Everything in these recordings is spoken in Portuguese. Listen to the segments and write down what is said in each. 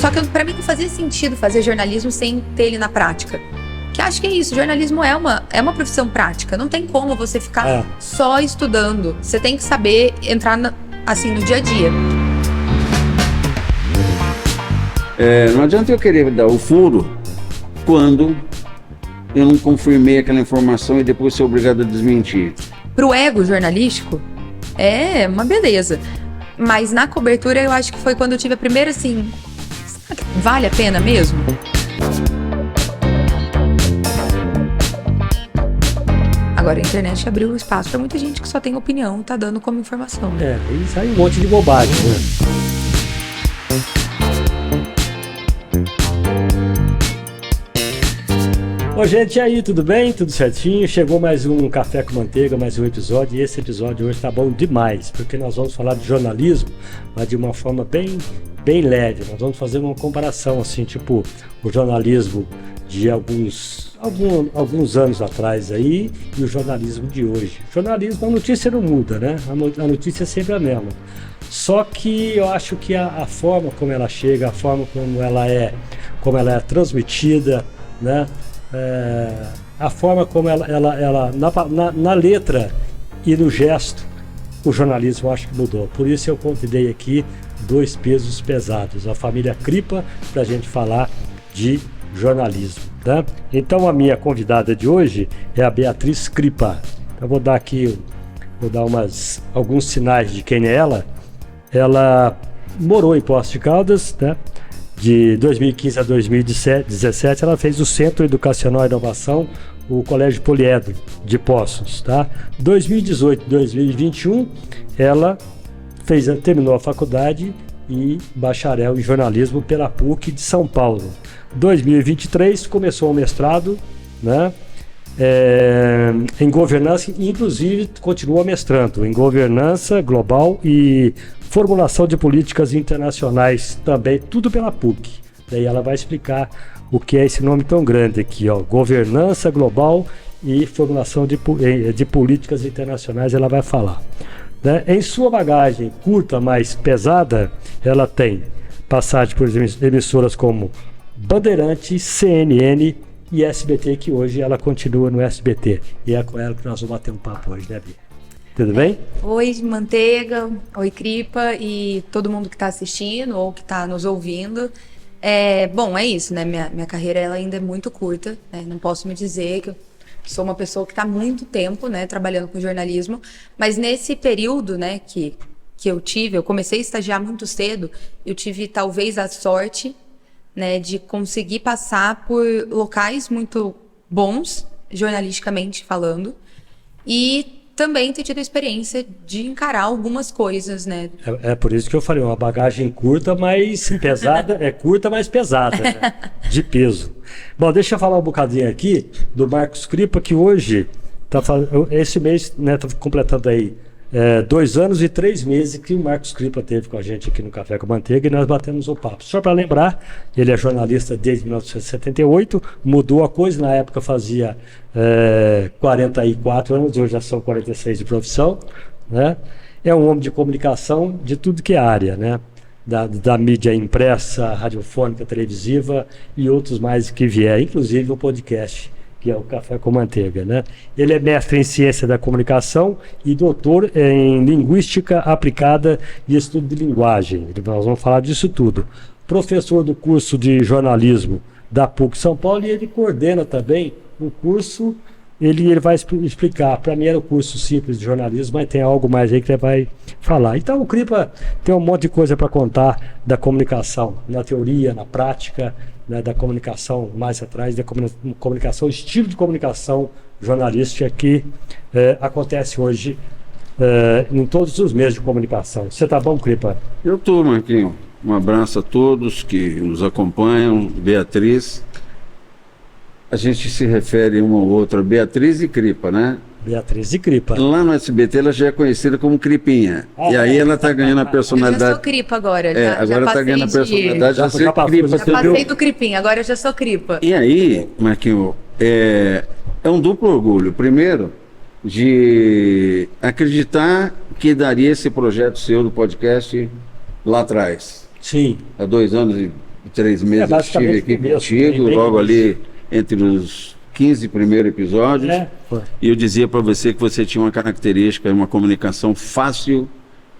Só que pra mim não fazia sentido fazer jornalismo sem ter ele na prática. Que acho que é isso, jornalismo é uma profissão prática. Não tem como você ficar só estudando. Você tem que saber entrar assim, no dia a dia. Não adianta eu querer dar o furo quando eu não confirmei aquela informação e depois ser obrigado a desmentir. Pro ego jornalístico, é uma beleza. Mas na cobertura eu acho que foi quando eu tive a primeira assim, vale a pena mesmo? Agora a internet abriu espaço para muita gente que só tem opinião, tá dando como informação. E sai um monte de bobagem, né? Ô, gente, e aí, tudo bem? Tudo certinho? Chegou mais um Café com Manteiga, mais um episódio, e esse episódio hoje tá bom demais, porque nós vamos falar de jornalismo, mas de uma forma bem leve. Nós vamos fazer uma comparação, assim, tipo, o jornalismo de alguns anos atrás aí e o jornalismo de hoje. O jornalismo, a notícia não muda, né? A notícia é sempre a mesma. Só que eu acho que a forma como ela chega, a forma como ela é transmitida, né? A forma como ela na letra e no gesto, o jornalismo eu acho que mudou. Por isso eu convidei aqui dois pesos pesados, a família Cripa, para a gente falar de jornalismo, tá? Então a minha convidada de hoje é a Beatriz Cripa. Eu vou dar alguns sinais de quem é ela. Ela morou em Poços de Caldas, né? De 2015 a 2017, ela fez o Centro Educacional e Inovação, o Colégio Poliedro de Poços, tá? 2018, 2021, ela terminou a faculdade e bacharel em jornalismo pela PUC de São Paulo. 2023 começou o mestrado, né? Em governança, inclusive continua mestrando em governança global e formulação de políticas internacionais também, tudo pela PUC. Daí ela vai explicar o que é esse nome tão grande aqui, ó, governança global e formulação de políticas internacionais, ela vai falar, né? Em sua bagagem curta, mas pesada, ela tem passagem por emissoras como Bandeirantes, CNN e SBT, que hoje ela continua no SBT. E é com ela que nós vamos bater um papo hoje, né, Bia? Tudo bem? Oi, Manteiga, oi, Cripa e todo mundo que está assistindo ou que está nos ouvindo. Bom, é isso, né? Minha carreira ela ainda é muito curta, né? Não posso me dizer que eu sou uma pessoa que está há muito tempo, né, trabalhando com jornalismo, mas nesse período, né, que eu comecei a estagiar muito cedo, eu tive talvez a sorte, né, de conseguir passar por locais muito bons, jornalisticamente falando, e também ter tido a experiência de encarar algumas coisas, né? É por isso que eu falei, uma bagagem curta, mas pesada, curta, mas pesada, né? De peso. Bom, deixa eu falar um bocadinho aqui do Marcos Cripa, que hoje, esse mês, né, tá completando aí 2 anos e 3 meses que o Marcos Cripa teve com a gente aqui no Café com Manteiga e nós batemos o papo. Só para lembrar, ele é jornalista desde 1978, mudou a coisa, na época fazia 44 anos, hoje já são 46 de profissão, né? É um homem de comunicação de tudo que é área, né? Da mídia impressa, radiofônica, televisiva e outros mais que vier, inclusive o podcast, que é o Café com Manteiga, né? Ele é mestre em Ciência da Comunicação e doutor em Linguística Aplicada e Estudo de Linguagem. Nós vamos falar disso tudo. Professor do curso de jornalismo da PUC São Paulo, e ele coordena também o curso, ele vai explicar. Para mim era o curso simples de jornalismo, mas tem algo mais aí que ele vai falar. Então o Cripa tem um monte de coisa para contar da comunicação, na teoria, na prática, né, da comunicação mais atrás, da comunicação, estilo de comunicação jornalística que acontece hoje em todos os meios de comunicação. Você tá bom, Cripa? Eu tô, Marquinho. Um abraço a todos que nos acompanham. Beatriz, a gente se refere uma ou outra, Beatriz e Cripa, né? Beatriz e Cripa. Lá no SBT ela já é conhecida como Cripinha. E aí ela tá ganhando a personalidade. Eu já sou Cripa agora. Agora tá ganhando a personalidade de ser Cripa. Já passei do Cripinha, agora eu já sou Cripa. E aí, Marquinhos, é um duplo orgulho. Primeiro, de acreditar que daria esse projeto seu do podcast lá atrás. Sim. Há 2 anos e 3 meses eu estive basicamente aqui mesmo, contigo, bem logo isso. ali entre os 15 primeiros episódios. Foi. E eu dizia para você que você tinha uma característica, uma comunicação fácil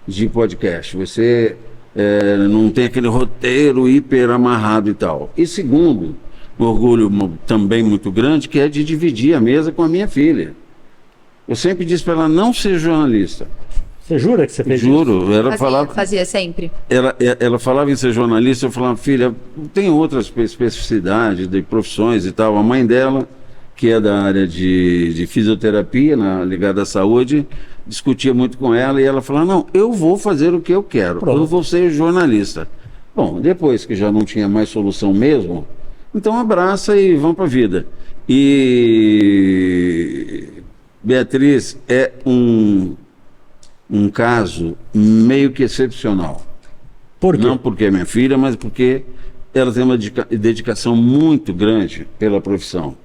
de podcast. Você não tem aquele roteiro hiper amarrado e tal. E segundo, um orgulho também muito grande, que é de dividir a mesa com a minha filha. Eu sempre disse para ela não ser jornalista. Você jura que você fez isso? Juro, ela falava, Fazia sempre. ela falava em ser jornalista, eu falava, filha, tem outras especificidades de profissões e tal. A mãe dela, que é da área de fisioterapia, ligada à saúde, discutia muito com ela e ela falava, não, eu vou fazer o que eu quero, Pronto. eu vou ser jornalista. Bom, depois que já não tinha mais solução mesmo, então abraça e vamos para a vida. E Beatriz é um caso meio que excepcional. Por quê? Não porque é minha filha, mas porque ela tem uma dedicação muito grande pela profissão.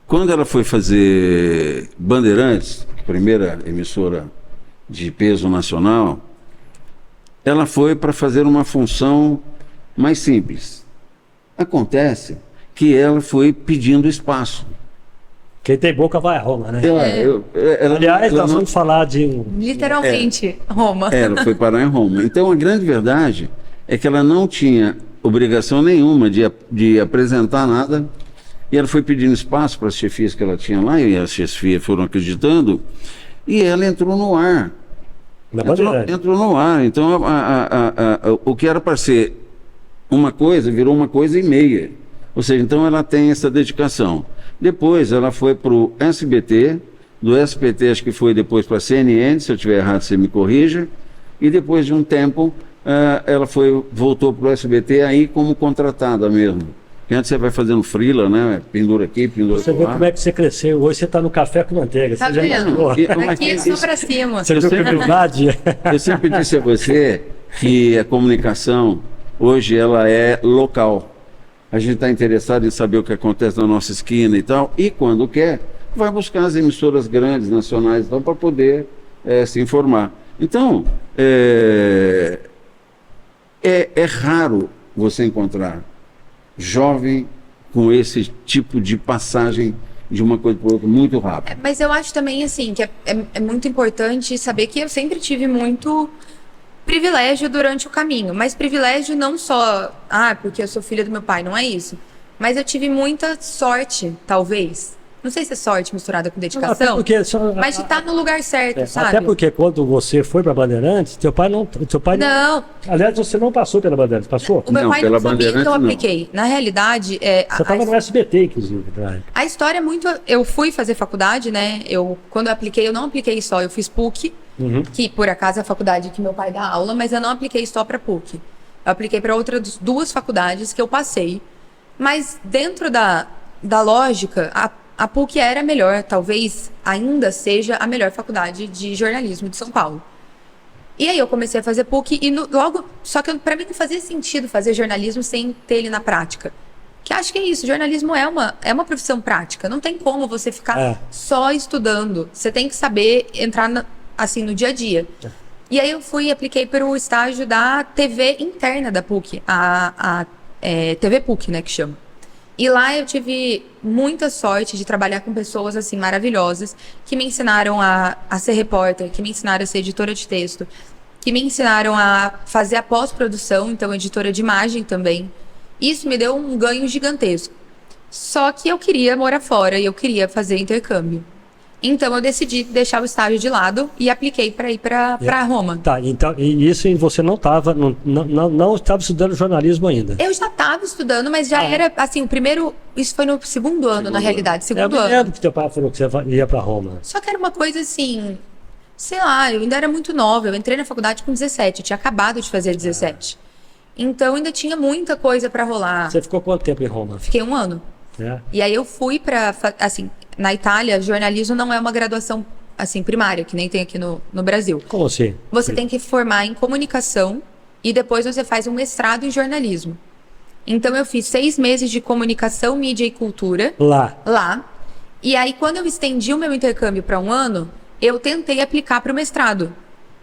Quando ela foi fazer Bandeirantes, a primeira emissora de peso nacional, ela foi para fazer uma função mais simples. Acontece que ela foi pedindo espaço. Quem tem boca vai a Roma, né? ela Aliás, nós não- vamos falar de um... Literalmente, Roma. Ela foi parar em Roma. Então, a grande verdade é que ela não tinha obrigação nenhuma de apresentar nada. E ela foi pedindo espaço para as chefias que ela tinha lá, e as chefias foram acreditando, e ela entrou no ar. Na Bandeirante. Entrou no ar. Então, o que era para ser uma coisa, virou uma coisa e meia. Ou seja, então ela tem essa dedicação. Depois ela foi para o SBT, do SBT acho que foi depois para a CNN, se eu estiver errado você me corrija, e depois de um tempo ela voltou para o SBT aí como contratada mesmo. Porque antes você vai fazendo freela, né? Pendura aqui, pendura Você vê lá. como é que você cresceu. Hoje você está no café com manteiga. Tá Você já vendo? imaginou? Daqui é só pra cima. Você viu que verdade? Eu sempre disse a você que a comunicação hoje ela é local. A gente está interessado em saber o que acontece na nossa esquina e tal, e quando quer, vai buscar as emissoras grandes, nacionais e tal, para poder se informar. Então, é raro você encontrar jovem com esse tipo de passagem de uma coisa para outra muito rápido. Mas eu acho também, assim, que é muito importante saber que eu sempre tive muito privilégio durante o caminho. Mas privilégio não só, porque eu sou filha do meu pai, não é isso. Mas eu tive muita sorte, talvez. Não sei se é sorte misturada com dedicação, mas de estar no lugar certo, sabe? Até porque quando você foi para Bandeirantes, teu pai não... Não, Aliás, você não passou pela Bandeirantes, passou? o meu Não, pai pela não sabia que eu Bandeirantes, não. apliquei. Na realidade, Você estava no SBT, inclusive. Né? a história é muito... Eu fui fazer faculdade, né? Quando eu apliquei, eu não apliquei só. Eu fiz PUC, que por acaso é a faculdade que meu pai dá aula, mas eu não apliquei só para PUC. Eu apliquei para outras 2 faculdades que eu passei. Mas dentro da lógica, a PUC era a melhor, talvez ainda seja a melhor faculdade de jornalismo de São Paulo. E aí eu comecei a fazer PUC e logo... Só que para mim não fazia sentido fazer jornalismo sem ter ele na prática. Que acho que é isso, jornalismo é uma profissão prática. Não tem como você ficar só estudando. Você tem que saber entrar assim no dia a dia. E aí eu fui e apliquei para o estágio da TV interna da PUC, a TV PUC, né, que chama. E lá eu tive muita sorte de trabalhar com pessoas assim maravilhosas que me ensinaram a ser repórter, que me ensinaram a ser editora de texto, que me ensinaram a fazer a pós-produção, então editora de imagem também. Isso me deu um ganho gigantesco. Só que eu queria morar fora e eu queria fazer intercâmbio. Então eu decidi deixar o estágio de lado e apliquei para ir para Roma. Tá, então, e isso você não estava não estava estudando jornalismo ainda. Eu já estava estudando, mas já era assim, o primeiro, isso foi no segundo ano, na realidade, segundo Eu me ano. lembro que teu pai falou que você ia para Roma. Só que era uma coisa assim, sei lá, eu ainda era muito nova, eu entrei na faculdade com 17, eu tinha acabado de fazer 17. Então ainda tinha muita coisa para rolar. Você ficou quanto tempo em Roma? Fiquei 1 ano. E aí eu fui assim, na Itália, jornalismo não é uma graduação assim primária, que nem tem aqui no Brasil. Como assim? Você tem que formar em comunicação e depois você faz um mestrado em jornalismo. Então eu fiz 6 meses de comunicação, mídia e cultura lá. E aí quando eu estendi o meu intercâmbio para 1 ano, eu tentei aplicar para o mestrado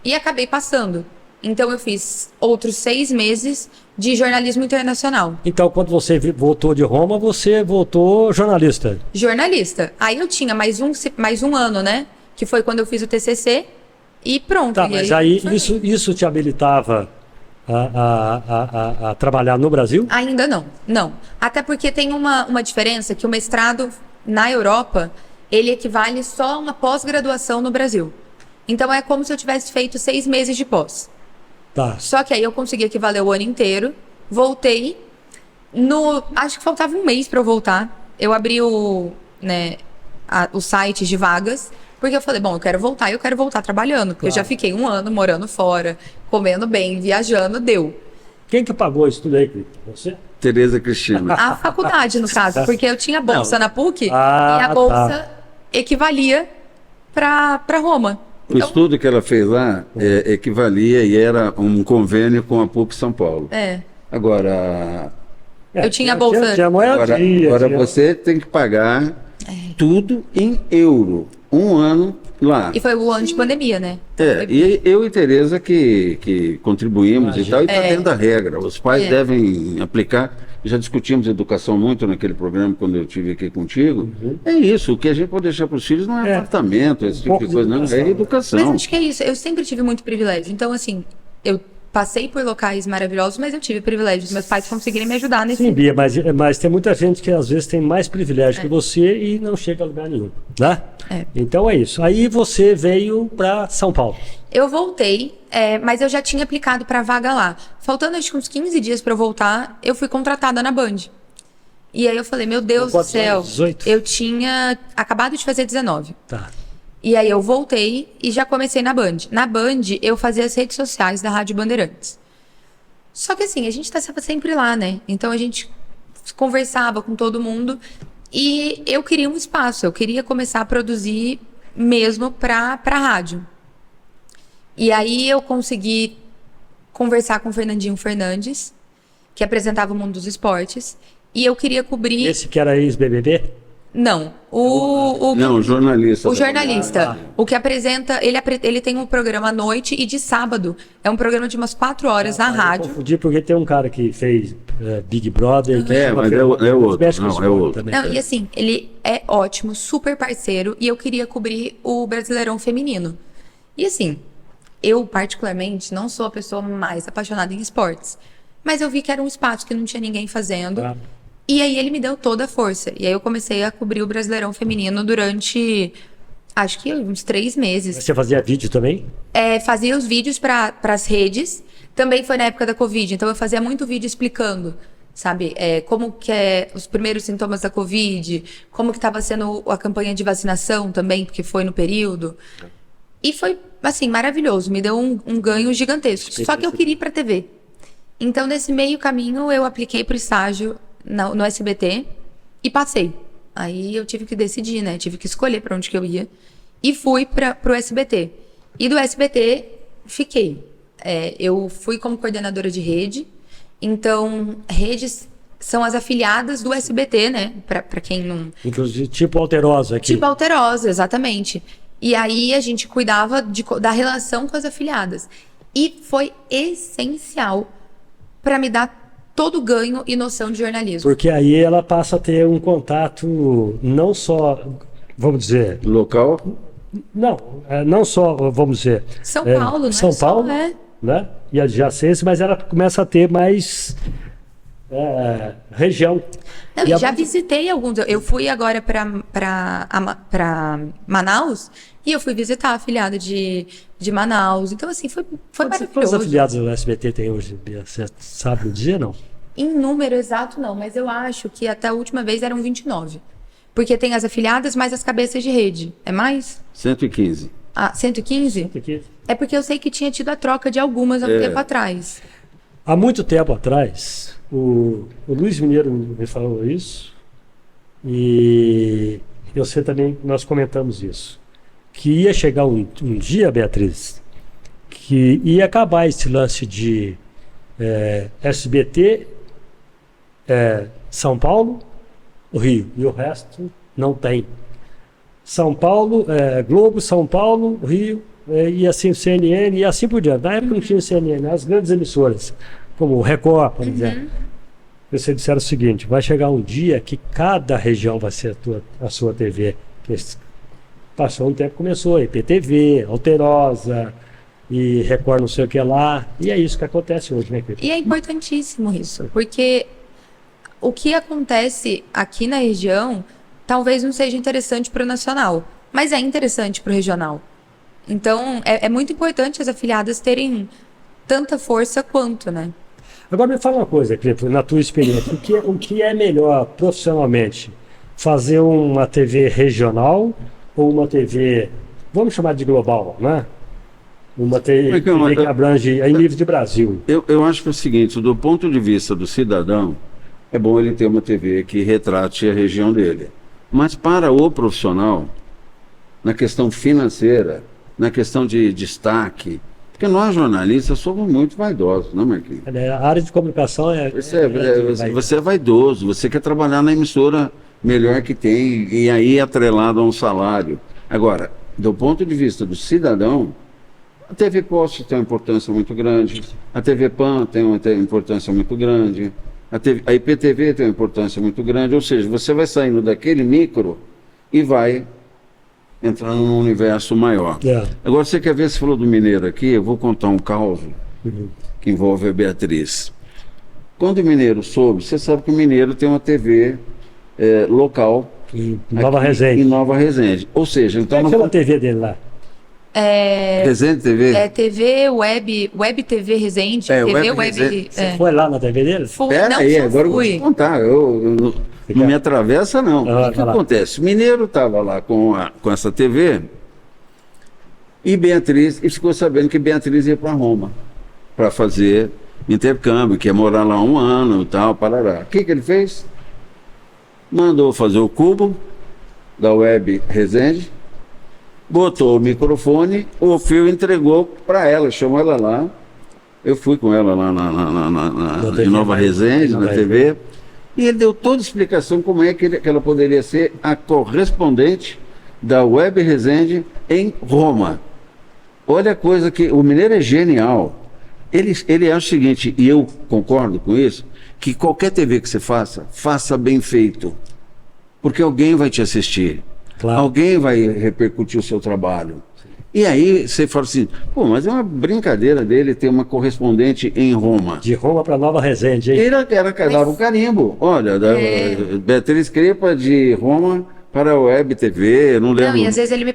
e acabei passando. Então eu fiz outros 6 meses de jornalismo internacional. Então, quando você voltou de Roma, você voltou jornalista. Jornalista. Aí eu tinha mais um ano, né? Que foi quando eu fiz o TCC e pronto. Tá, E mas aí foi- isso te habilitava a trabalhar no Brasil? Ainda não, não. Até porque tem uma diferença que o mestrado na Europa, ele equivale só a uma pós-graduação no Brasil. Então é como se eu tivesse feito 6 meses de pós. Tá. Só que aí eu consegui equivaler o ano inteiro, voltei, acho que faltava um mês para eu voltar. Eu abri o site de vagas, porque eu falei, bom, eu quero voltar trabalhando, porque eu já fiquei 1 ano morando fora, comendo bem, viajando, deu. Quem que pagou isso tudo aí, Clipe? Você? Tereza Cristina. A faculdade, no caso, porque eu tinha bolsa na PUC Ah, e a bolsa equivalia para Roma. O estudo que ela fez lá equivalia e era um convênio com a PUC São Paulo. Agora, Eu tinha bolsa. Tinha moedinha. agora você tem que pagar tudo em euro. 1 ano lá. E foi o ano de pandemia, né? E eu e Tereza que contribuímos e tal, e está dentro da regra. Os pais devem aplicar. Já discutimos educação muito naquele programa quando eu estive aqui contigo. É isso, o que a gente pode deixar para os filhos não é apartamento, esse tipo de coisa, não, é educação. Mas acho que é isso. Eu sempre tive muito privilégio. Então, assim, eu passei por locais maravilhosos, mas eu tive privilégio dos meus pais conseguirem me ajudar nesse. Sim, Bia, mas tem muita gente que às vezes tem mais privilégio que você e não chega a lugar nenhum, né? Então é isso. Aí você veio para São Paulo. Eu voltei, mas eu já tinha aplicado para vaga lá. Faltando acho que uns 15 dias para eu voltar, eu fui contratada na Band. E aí eu falei, meu Deus do céu, 18? eu tinha acabado de fazer 19. Tá. E aí eu voltei e já comecei na Band. Na Band, eu fazia as redes sociais da Rádio Bandeirantes. Só que assim, a gente estava sempre lá, né? Então a gente conversava com todo mundo e eu queria um espaço, eu queria começar a produzir mesmo para rádio. E aí eu consegui conversar com o Fernandinho Fernandes, que apresentava o Mundo dos Esportes, e eu queria cobrir... Esse que era ex-BBB? Não, Não, o jornalista. O jornalista, o que apresenta, ele tem um programa à noite e de sábado. É um programa de umas 4 horas na Eu rádio. confundi porque tem um cara que fez Big Brother. Que mas é outro. mexe com Não, esporte é outro. também. Não, e assim, ele é ótimo, super parceiro, e eu queria cobrir o Brasileirão Feminino. E assim, eu particularmente não sou a pessoa mais apaixonada em esportes, mas eu vi que era um espaço que não tinha ninguém fazendo. Ah. E aí ele me deu toda a força. E aí eu comecei a cobrir o Brasileirão Feminino durante, acho que uns 3 meses. Você fazia vídeo também? Fazia os vídeos para as redes. Também foi na época da Covid, então eu fazia muito vídeo explicando, sabe? Como que é os primeiros sintomas da Covid, como que estava sendo a campanha de vacinação também, porque foi no período. E foi, assim, maravilhoso. Me deu um ganho gigantesco. Só que eu queria ir para TV. Então, nesse meio caminho, eu apliquei para o estágio no SBT e passei. Aí eu tive que decidir, né? Tive que escolher para onde que eu ia. E fui para o SBT. E do SBT, fiquei. Eu fui como coordenadora de rede. Então, redes são as afiliadas do SBT, né? Para quem não... Inclusive, tipo Alterosa aqui. Tipo Alterosa, exatamente. E aí a gente cuidava da relação com as afiliadas. E foi essencial para me dar todo o ganho e noção de jornalismo. Porque aí ela passa a ter um contato não só, vamos dizer... Local? Não só, vamos dizer... São Paulo, né? São Paulo, né? E adjacência, mas ela começa a ter mais região. Não, já visitei alguns. Eu fui agora para Manaus e eu fui visitar a afiliada de Manaus. Então, assim, foi maravilhoso. Quantos afiliados do SBT tem hoje? Você sabe o dia, não? Em número exato, não. Mas eu acho que até a última vez eram 29. Porque tem as afiliadas mais as cabeças de rede. É mais? 115. Ah, 115? 115. É porque eu sei que tinha tido a troca de algumas há um tempo atrás. Há muito tempo atrás, o Luiz Mineiro me falou isso, e você também, nós comentamos isso, que ia chegar um dia, Beatriz, que ia acabar esse lance de SBT, São Paulo, Rio, e o resto não tem. São Paulo, Globo, São Paulo, Rio, e assim o CNN, e assim por diante. Na época não tinha o CNN, as grandes emissoras, como o Record, por exemplo. Vocês disseram o seguinte: vai chegar um dia que cada região vai ser a sua TV. Passou um tempo, começou IPTV, Alterosa, e Record não sei o que lá. E é isso que acontece hoje, né, Cris? E é importantíssimo isso, porque o que acontece aqui na região talvez não seja interessante para o nacional, mas é interessante para o regional. Então, é muito importante as afiliadas terem tanta força quanto, né? Agora me fala uma coisa, Cleiton, na tua experiência, o que é melhor profissionalmente? Fazer uma TV regional ou uma TV, vamos chamar de global, né? Uma TV que abrange em nível de Brasil. Eu acho que é o seguinte, do ponto de vista do cidadão, é bom ele ter uma TV que retrate a região dele. Mas para o profissional, na questão financeira, na questão de destaque, porque nós jornalistas somos muito vaidosos, não, Marquinhos? A área de comunicação Você é vaidoso, você quer trabalhar na emissora melhor que tem, e aí atrelado a um salário. Agora, do ponto de vista do cidadão, a TV Post tem uma importância muito grande, a TV PAN tem uma importância muito grande, a IPTV tem uma importância muito grande, ou seja, você vai saindo daquele micro e vai entrando num universo maior. Agora, você quer ver, se falou do Mineiro aqui, eu vou contar um caos que envolve a Beatriz. Quando o Mineiro soube, você sabe que o Mineiro tem uma TV local em Nova Resende. Em Nova Resende. Ou seja, então... Como é que chama a TV dele lá? Resende TV? É TV Web TV Resende. TV Web Resende. Você foi lá na TV dele? Pera aí, agora eu vou te contar. Eu não me atravessa, não. O que acontece? O Mineiro estava lá com essa TV e ficou sabendo que Beatriz ia para Roma para fazer intercâmbio, que ia morar lá 1 ano e tal, parará. O que ele fez? Mandou fazer o cubo da Web Resende, botou o microfone, o fio entregou para ela, chamou ela lá. Eu fui com ela lá em Nova Resende, na TV, e ele deu toda a explicação como é que ela poderia ser a correspondente da Web Resende em Roma. Olha a coisa que o Mineiro é genial. Ele acha o seguinte, e eu concordo com isso, que qualquer TV que você faça bem feito, porque alguém vai te assistir. Claro. Alguém vai repercutir o seu trabalho. E aí você fala assim, pô, mas é uma brincadeira dele ter uma correspondente em Roma. De Roma para Nova Resende, hein? Ele dava o carimbo. Olha, Beatriz Crepa de Roma para a Web TV, não lembro. Não, e às vezes ele me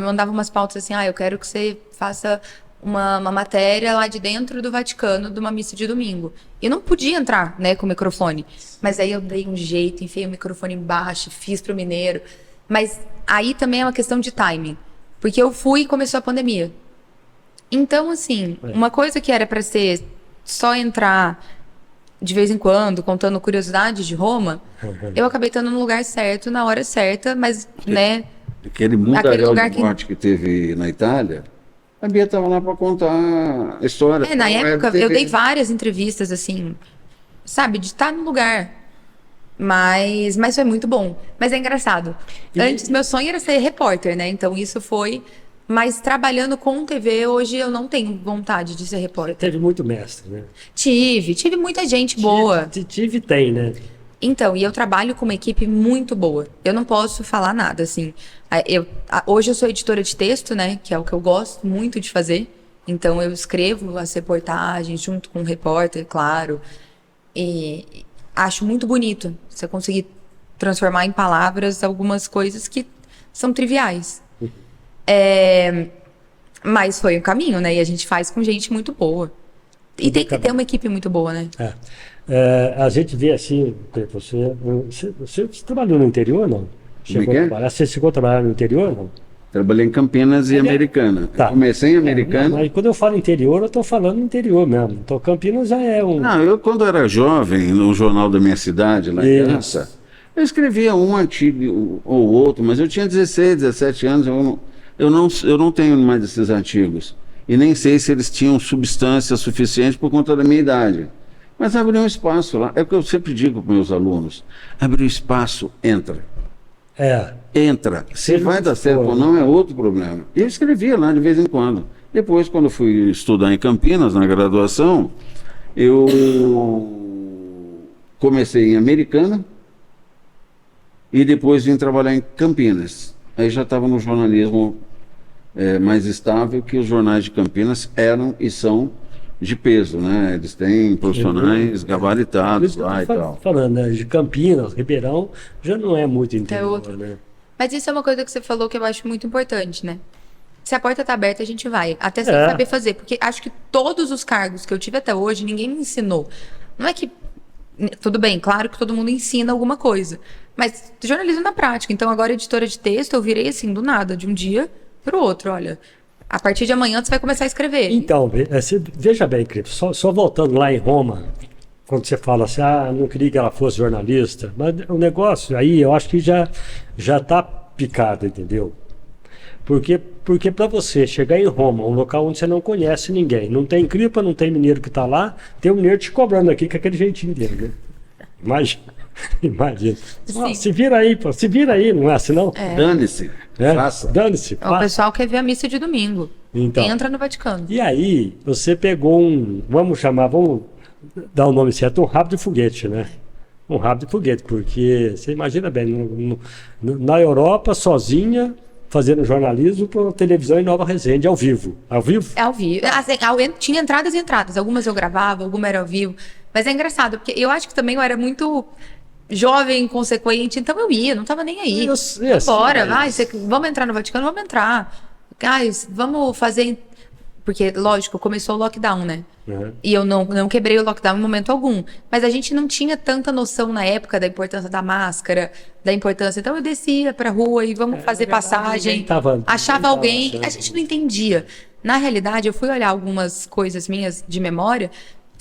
mandava umas pautas assim, eu quero que você faça uma matéria lá de dentro do Vaticano, de uma missa de domingo. E eu não podia entrar, né, com o microfone. Mas aí eu dei um jeito, enfiei o microfone embaixo, fiz pro Mineiro. Mas aí também é uma questão de timing. Porque eu fui e começou a pandemia. Então, assim, uma coisa que era para ser só entrar de vez em quando, contando curiosidades de Roma, eu acabei estando no lugar certo, na hora certa, mas, né... Aquele mundaréu de morte que teve na Itália, a Bia estava lá para contar a história. Na época, eu dei várias entrevistas, assim, sabe, de estar no lugar. Mas foi muito bom. Mas é engraçado. Antes, meu sonho era ser repórter, né? Então, isso foi... Mas trabalhando com TV, hoje eu não tenho vontade de ser repórter. Teve muito mestre, né? Tive muita gente boa. Tive tem, né? Então, e eu trabalho com uma equipe muito boa. Eu não posso falar nada, assim. Hoje eu sou editora de texto, né? Que é o que eu gosto muito de fazer. Então, eu escrevo as reportagens junto com o repórter, claro. E acho muito bonito você conseguir transformar em palavras algumas coisas que são triviais. Mas foi um caminho, né? E a gente faz com gente muito boa. E tem que ter uma equipe muito boa, né? A gente vê assim, você trabalhou no interior, não? Você chegou a trabalhar no interior, não? Trabalhei em Campinas e Americana. Tá. Comecei em Americana. Mas quando eu falo interior, eu estou falando interior mesmo. Então Campinas já é um... Não, eu quando era jovem, no jornal da minha cidade, lá em Graça, eu escrevia um artigo ou outro, mas eu tinha 16, 17 anos, eu não tenho mais esses artigos. E nem sei se eles tinham substância suficiente por conta da minha idade. Mas abriu um espaço lá. É o que eu sempre digo para meus alunos. Abriu espaço, entra. Entra. Se Seja vai o que dar certo for. ou não é outro problema. Eu escrevia lá de vez em quando. Depois, quando eu fui estudar em Campinas, na graduação, eu comecei em Americana e depois vim trabalhar em Campinas. Aí já estava no jornalismo mais estável, que os jornais de Campinas eram e são de peso, né? Eles têm profissionais Por gabaritados isso que eu lá e tô tal. falando, né? De Campinas, Ribeirão, já não é muito É interior, outro. né? Mas isso é uma coisa que você falou que eu acho muito importante, né? Se a porta tá aberta, a gente vai. Até sem É. saber fazer. Porque acho que todos os cargos que eu tive até hoje, ninguém me ensinou. Não é que. Tudo bem, claro que todo mundo ensina alguma coisa. Mas jornalismo na prática. Então, agora, editora de texto, eu virei assim, do nada, de um dia pro outro. Olha, a partir de amanhã você vai começar a escrever. Então, veja bem, Cristo, só voltando lá em Roma, quando você fala assim, não queria que ela fosse jornalista, mas o negócio aí eu acho que já está picado, entendeu? Porque para você chegar em Roma, um local onde você não conhece ninguém, não tem cripa, não tem mineiro que está lá, tem um mineiro te cobrando aqui com aquele jeitinho dele, né? Imagina. Imagina. Sim. Se vira aí, pô, se vira aí, não é assim não? Dane-se, faça. Dane-se. O pessoal quer ver a missa de domingo. Então. Entra no Vaticano. E aí, você pegou vamos dar o nome certo, um rabo de foguete, né? Um rabo de foguete, porque você imagina bem, na Europa, sozinha, fazendo jornalismo para televisão em Nova Resende, ao vivo. Ao vivo? É ao vivo. Assim, tinha entradas e entradas. Algumas eu gravava, algumas era ao vivo. Mas é engraçado, porque eu acho que também eu era muito jovem, inconsequente, então eu ia, não tava nem aí. Bora, vai, vamos entrar no Vaticano, vamos entrar. Guys, vamos fazer. Porque, lógico, começou o lockdown, né? Uhum. E eu não quebrei o lockdown em momento algum. Mas a gente não tinha tanta noção na época da importância da máscara, da importância. Então eu descia pra rua e vamos fazer passagem. Achava alguém. A gente não entendia. Na realidade, eu fui olhar algumas coisas minhas de memória.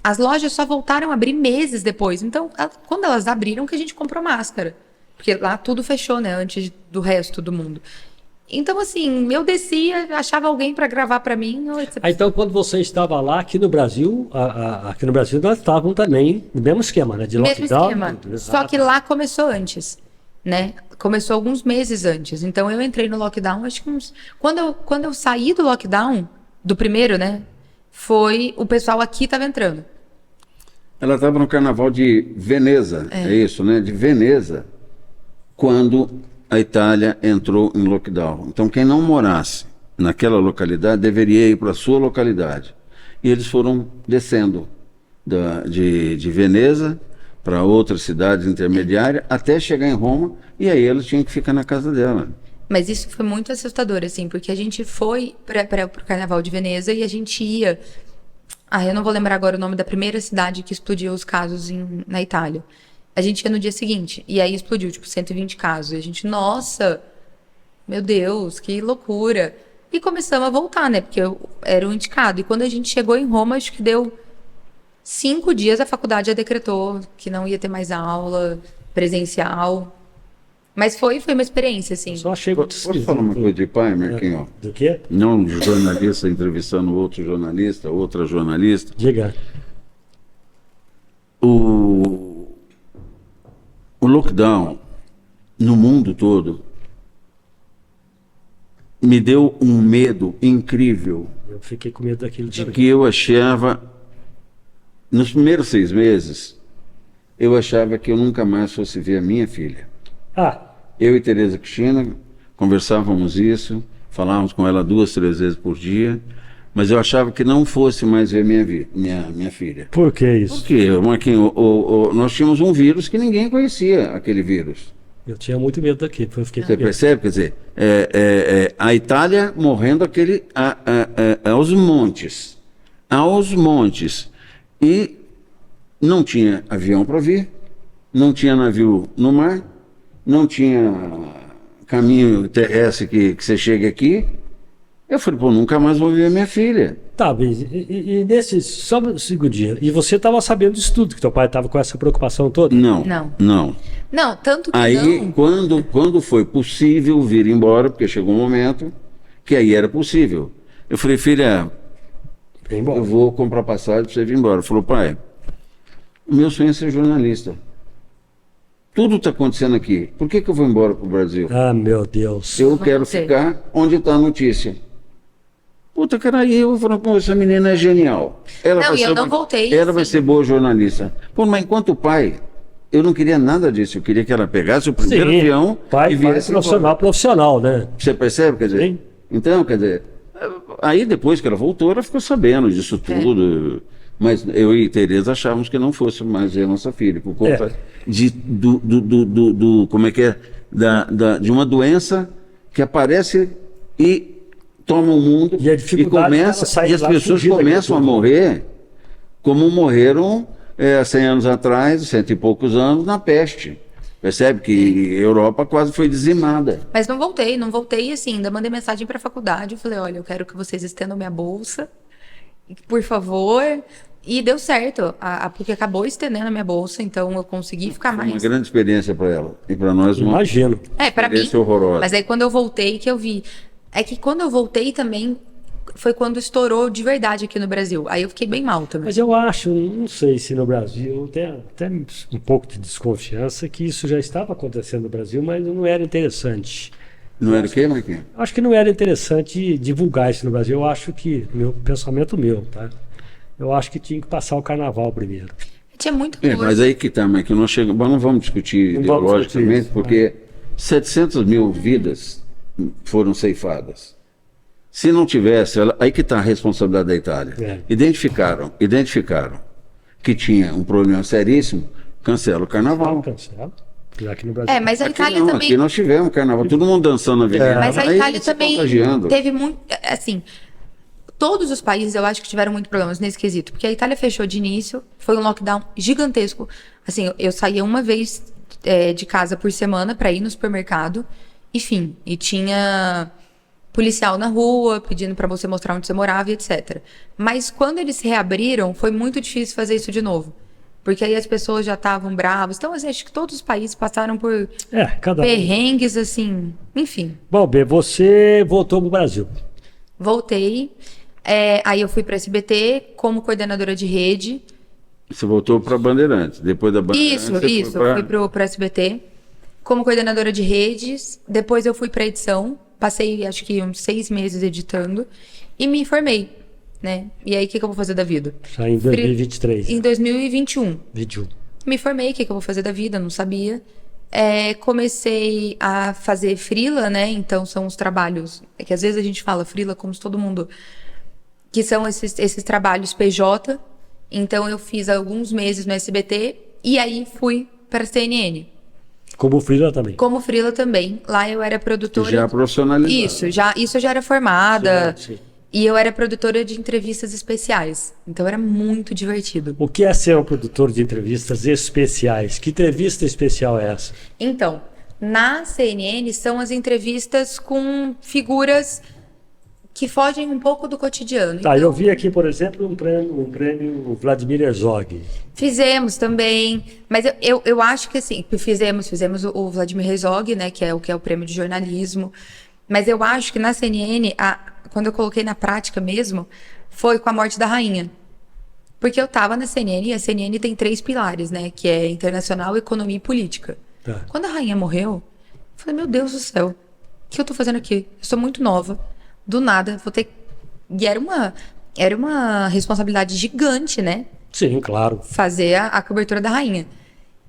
As lojas só voltaram a abrir meses depois. Então, quando elas abriram, que a gente comprou máscara. Porque lá tudo fechou, né? Antes do resto do mundo. Então, assim, eu descia, achava alguém para gravar para mim. Então, quando você estava lá, aqui no Brasil, nós estávamos também no mesmo esquema, né? De lockdown. Mesmo esquema. Só que lá começou antes, né? Começou alguns meses antes. Então, eu entrei no lockdown, acho que Quando eu saí do lockdown, do primeiro, né? Foi o pessoal aqui estava entrando. Ela estava no carnaval de Veneza, é isso, né? De Veneza, quando a Itália entrou em lockdown. Então, quem não morasse naquela localidade deveria ir para a sua localidade. E eles foram descendo de Veneza para outras cidades intermediárias até chegar em Roma, e aí ela tinha que ficar na casa dela. Mas isso foi muito assustador, assim, porque a gente foi para o Carnaval de Veneza e a gente ia... eu não vou lembrar agora o nome da primeira cidade que explodiu os casos na Itália. A gente ia no dia seguinte, e aí explodiu, 120 casos. E a gente, nossa, meu Deus, que loucura. E começamos a voltar, né, porque eu era o indicado. E quando a gente chegou em Roma, acho que deu 5 dias, a faculdade já decretou que não ia ter mais aula presencial. Mas foi uma experiência, assim. Só achei Posso falar uma coisa de pai, Marquinhos? Do quê? Não um jornalista entrevistando outro jornalista, outra jornalista. Diga. O lockdown no mundo todo me deu um medo incrível Eu fiquei com medo daquilo. de que eu achava, nos primeiros 6 meses, eu achava que eu nunca mais fosse ver a minha filha. Eu e Tereza Cristina conversávamos isso, falávamos com ela 2, 3 vezes por dia, mas eu achava que não fosse mais ver minha filha. Por que isso? Porque, Marquinhos, nós tínhamos um vírus que ninguém conhecia, aquele vírus. Eu tinha muito medo daquilo. Você percebe? Quer dizer, a Itália morrendo aos montes. E não tinha avião para vir, não tinha navio no mar, não tinha caminho terrestre que você chegue aqui. Eu falei, nunca mais vou ver minha filha. Tá, e nesse, só um segundinho, e você estava sabendo disso tudo, que teu pai estava com essa preocupação toda? Não. Não, tanto que aí, quando foi possível vir embora, porque chegou um momento que aí era possível. Eu falei, filha, eu vou comprar passagem para você vir embora. Ele falou, pai, o meu sonho é ser jornalista. Tudo está acontecendo aqui. Por que eu vou embora para o Brasil? Ah, meu Deus. Eu quero sei. ficar onde está a notícia. Puta, cara, aí eu falo, pô, essa menina é genial. Ela Não, vai e ser eu não voltei, Ela vai sim. ser boa jornalista. Pô, mas enquanto pai, eu não queria nada disso. Eu queria que ela pegasse o primeiro avião pai e viesse profissional, né? Você percebe, quer dizer? Sim. Então, quer dizer, aí depois que ela voltou, ela ficou sabendo disso tudo. Mas eu e Tereza achávamos que não fosse mais a nossa filha, por conta como é que é? De uma doença que aparece e toma o mundo E a dificuldade dela sair e as lá, pessoas fugir daquilo começam a tudo. morrer como morreram 100 anos atrás, 100 e poucos anos, na peste. Percebe que a Europa quase foi dizimada. Mas não voltei assim, ainda mandei mensagem para a faculdade, eu falei, olha, eu quero que vocês estendam minha bolsa, por favor. E deu certo, a PUC acabou estendendo a minha bolsa, então eu consegui ficar Foi uma mais. grande experiência para ela. E para nós uma Imagino. Para mim. experiência horrorosa. Mas aí quando eu voltei que eu vi. É que quando eu voltei também foi quando estourou de verdade aqui no Brasil. Aí eu fiquei bem mal também. Mas eu acho, não sei se no Brasil, até um pouco de desconfiança que isso já estava acontecendo no Brasil, mas não era interessante. Não era o quê, Marquinhos? Eu acho que não era interessante divulgar isso no Brasil. Eu acho que, pensamento meu, tá? Eu acho que tinha que passar o carnaval primeiro. Tinha muito Mas aí que tá, Marquinhos, nós chegamos, mas não vamos discutir Não vamos ideologicamente, discutir isso, porque 700 mil vidas foram ceifadas. Se não tivesse, aí que está a responsabilidade da Itália. É. Identificaram que tinha um problema seríssimo, cancela o carnaval. Cancela. Aqui no Brasil. mas a Aqui Itália não, também. aqui nós tivemos carnaval, todo mundo dançando na avenida. Mas a Aí Itália se também contagiando. teve muito. Assim, todos os países eu acho que tiveram muitos problemas nesse quesito. Porque a Itália fechou de início, foi um lockdown gigantesco. Assim, eu saía uma vez de casa por semana para ir no supermercado. Enfim, e tinha policial na rua pedindo para você mostrar onde você morava e etc. Mas quando eles se reabriram, foi muito difícil fazer isso de novo. Porque aí as pessoas já estavam bravas. Então, assim, acho que todos os países passaram por cada um. perrengues, assim, enfim. Bom, B, você voltou pro Brasil. Voltei, aí eu fui para SBT como coordenadora de rede. Você voltou para Bandeirantes, depois da Bandeirantes. Isso, fui pro SBT como coordenadora de redes. Depois eu fui para edição, passei acho que uns 6 meses editando e me formei, né? E aí o que eu vou fazer da vida? Já em 2023. Em 2021. 21. Me formei, o que eu vou fazer da vida? Não sabia. Comecei a fazer freela, né? Então são os trabalhos, que às vezes a gente fala freela como se todo mundo, que são esses trabalhos PJ. Então eu fiz alguns meses no SBT e aí fui para a CNN. Como freela também. Como freela também. Lá eu era produtora. Já profissionalizada. Isso eu já era formada. Sim. E eu era produtora de entrevistas especiais. Então era muito divertido. O que é ser um produtor de entrevistas especiais? Que entrevista especial é essa? Então, na CNN são as entrevistas com figuras que fogem um pouco do cotidiano. Tá, Então, eu vi aqui, por exemplo, um prêmio Vladimir Herzog. fizemos também, mas eu acho que assim, fizemos o Vladimir Herzog, né, que é o prêmio de jornalismo, mas eu acho que na CNN, quando eu coloquei na prática mesmo, foi com a morte da rainha. Porque eu tava na CNN e a CNN tem 3 pilares, né, que é internacional, economia e política. Tá. Quando a rainha morreu, eu falei, meu Deus do céu, o que eu tô fazendo aqui? Eu sou muito nova, do nada, vou ter... E era uma responsabilidade gigante, né? Sim, claro. Fazer a cobertura da rainha.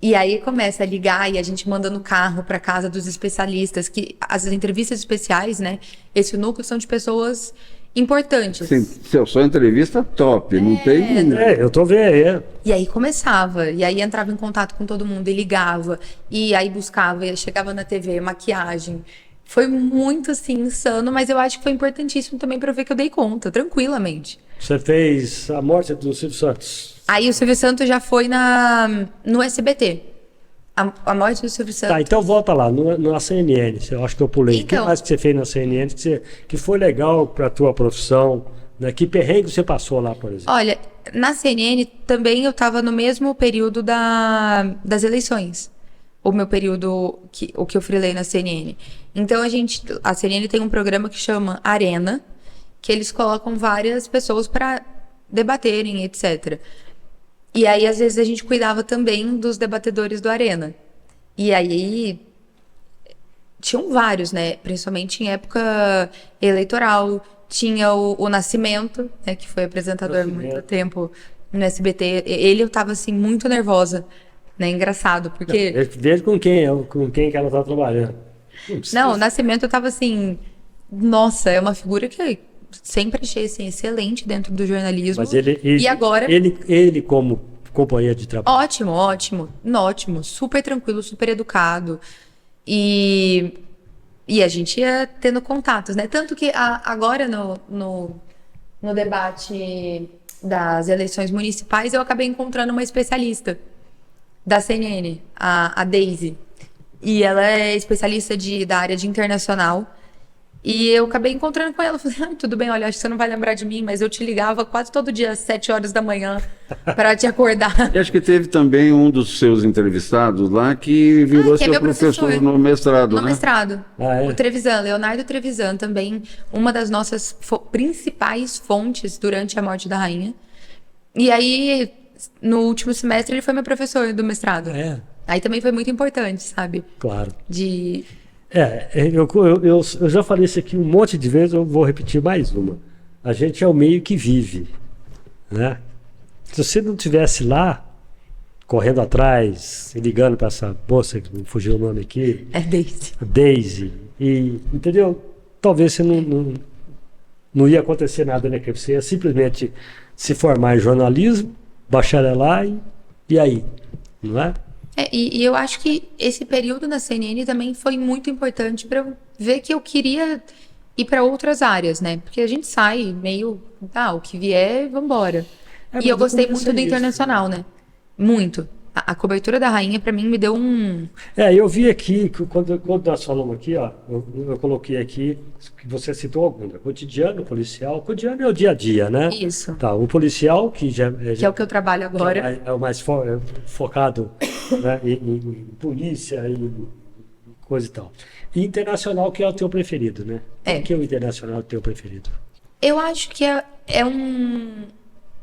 E aí começa a ligar e a gente manda no carro para casa dos especialistas, que as entrevistas especiais, né? Esse núcleo são de pessoas importantes. Sim, só entrevista top, não tem... Eu tô vendo. E aí começava, e aí entrava em contato com todo mundo e ligava, e aí buscava, e aí chegava na TV, maquiagem. Foi muito, assim, insano, mas eu acho que foi importantíssimo também para eu ver que eu dei conta, tranquilamente. Você fez a morte do Silvio Santos. Aí o Silvio Santos já foi no SBT. A morte do Silvio Santos. Tá, então volta lá, na CNN. Eu acho que eu pulei. O que Então. mais que você fez na CNN que foi legal pra tua profissão? Né? Que perrengue você passou lá, por exemplo? Olha, na CNN também eu estava no mesmo período das eleições. O meu período, o que eu freelei na CNN. Então a CNN tem um programa que chama Arena, que eles colocam várias pessoas para debaterem, etc. E aí, às vezes, a gente cuidava também dos debatedores do Arena. E aí tinham vários, né? Principalmente em época eleitoral. Tinha o Nascimento, né? Que foi apresentador há muito tempo no SBT. Ele eu tava assim muito nervosa, né? Engraçado, porque Veja com quem que ela tá trabalhando. não, o Nascimento eu tava assim, nossa, é uma figura que eu sempre achei assim, excelente dentro do jornalismo. Mas ele e agora ele como companheiro de trabalho. ótimo, super tranquilo, super educado. E a gente ia tendo contatos, né? Tanto que agora no debate das eleições municipais eu acabei encontrando uma especialista da CNN, a Daisy. E ela é especialista da área de internacional. E eu acabei encontrando com ela. Falei, tudo bem, olha, acho que você não vai lembrar de mim, mas eu te ligava quase todo dia às 7 horas da manhã para te acordar. E acho que teve também um dos seus entrevistados lá que virou que é seu meu professor no mestrado, No né? mestrado. Ah, é? O Trevisan, Leonardo Trevisan, também uma das nossas principais fontes durante a morte da rainha. E aí, no último semestre, ele foi meu professor do mestrado. É, Aí também foi muito importante, sabe? claro. De... Eu já falei isso aqui um monte de vezes, eu vou repetir mais uma. A gente é o meio que vive, né? Se você não estivesse lá, correndo atrás, e ligando para essa moça, que me fugiu o nome aqui, É Daisy. Daisy, entendeu? Talvez você não ia acontecer nada, né? Que você ia simplesmente se formar em jornalismo, bacharelar e aí, não é? E eu acho que esse período na CNN também foi muito importante para eu ver que eu queria ir para outras áreas, né? Porque a gente sai meio, o que vier, vambora. É, E eu mas gostei comecei muito do isso, internacional, né? Muito. A cobertura da rainha, para mim, me deu um... Eu vi aqui, que quando nós falamos aqui, ó, eu coloquei aqui, que você citou alguma, cotidiano, policial, cotidiano é o dia a dia, né? Isso. Tá, o policial, que Que é o que eu trabalho agora. é o mais focado, né, em polícia e coisa e tal. E internacional, que é o teu preferido, né? Por que o internacional é o teu preferido? Eu acho que é um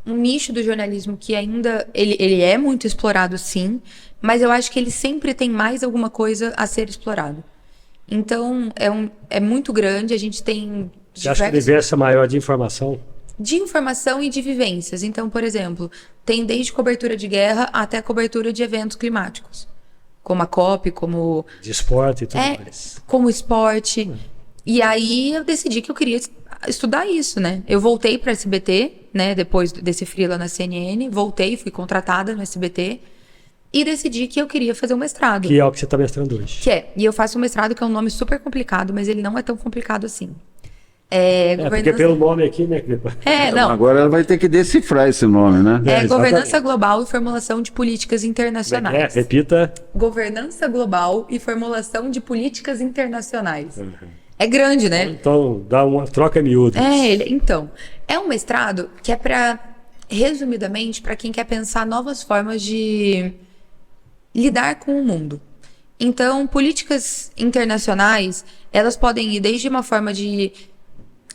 nicho do jornalismo que ainda... Ele é muito explorado, sim, mas eu acho que ele sempre tem mais alguma coisa a ser explorado. Então, é muito grande, a gente tem... Você acha que o universo é maior de informação? De informação e de vivências. Então, por exemplo, tem desde cobertura de guerra até cobertura de eventos climáticos. Como a COP, como... De esporte e tudo mais. Como esporte. E aí eu decidi que eu queria estudar isso, né? Eu voltei para SBT, né? Depois desse freela na CNN. Voltei, fui contratada no SBT. E decidi que eu queria fazer um mestrado. Que é o que você está mestrando hoje. E eu faço um mestrado que é um nome super complicado, mas ele não é tão complicado assim. Porque pelo nome aqui, né? Não. Agora ela vai ter que decifrar esse nome, né? Governança global e formulação de políticas internacionais. Repita. Governança global e formulação de políticas internacionais. É grande, né? Então, dá uma troca miúda. Então, é um mestrado que é resumidamente, para quem quer pensar novas formas de lidar com o mundo. Então, políticas internacionais, elas podem ir desde uma forma de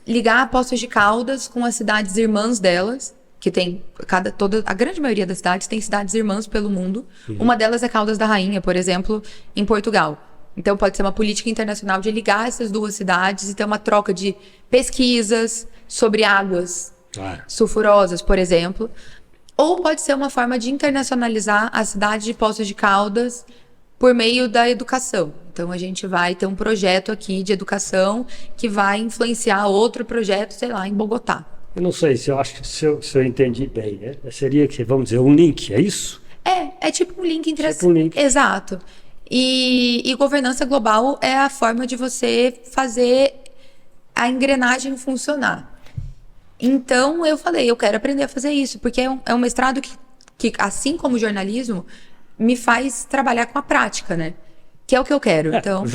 ligar Poços de Caldas com as cidades irmãs delas, que tem a grande maioria das cidades tem cidades irmãs pelo mundo. Uma delas é Caldas da Rainha, por exemplo, em Portugal. Então pode ser uma política internacional de ligar essas duas cidades e ter uma troca de pesquisas sobre águas sulfurosas, por exemplo. Ou pode ser uma forma de internacionalizar a cidade de Poços de Caldas por meio da educação. Então, a gente vai ter um projeto aqui de educação que vai influenciar outro projeto, sei lá, em Bogotá. Eu não sei se eu acho que se eu entendi bem, né? Seria que, vamos dizer, um link, é isso? É tipo um link entre Tipo um link. Exato. E governança global é a forma de você fazer a engrenagem funcionar. Então, eu falei, eu quero aprender a fazer isso, porque é um mestrado que, assim como o jornalismo, me faz trabalhar com a prática, né? Que é o que eu quero. Então...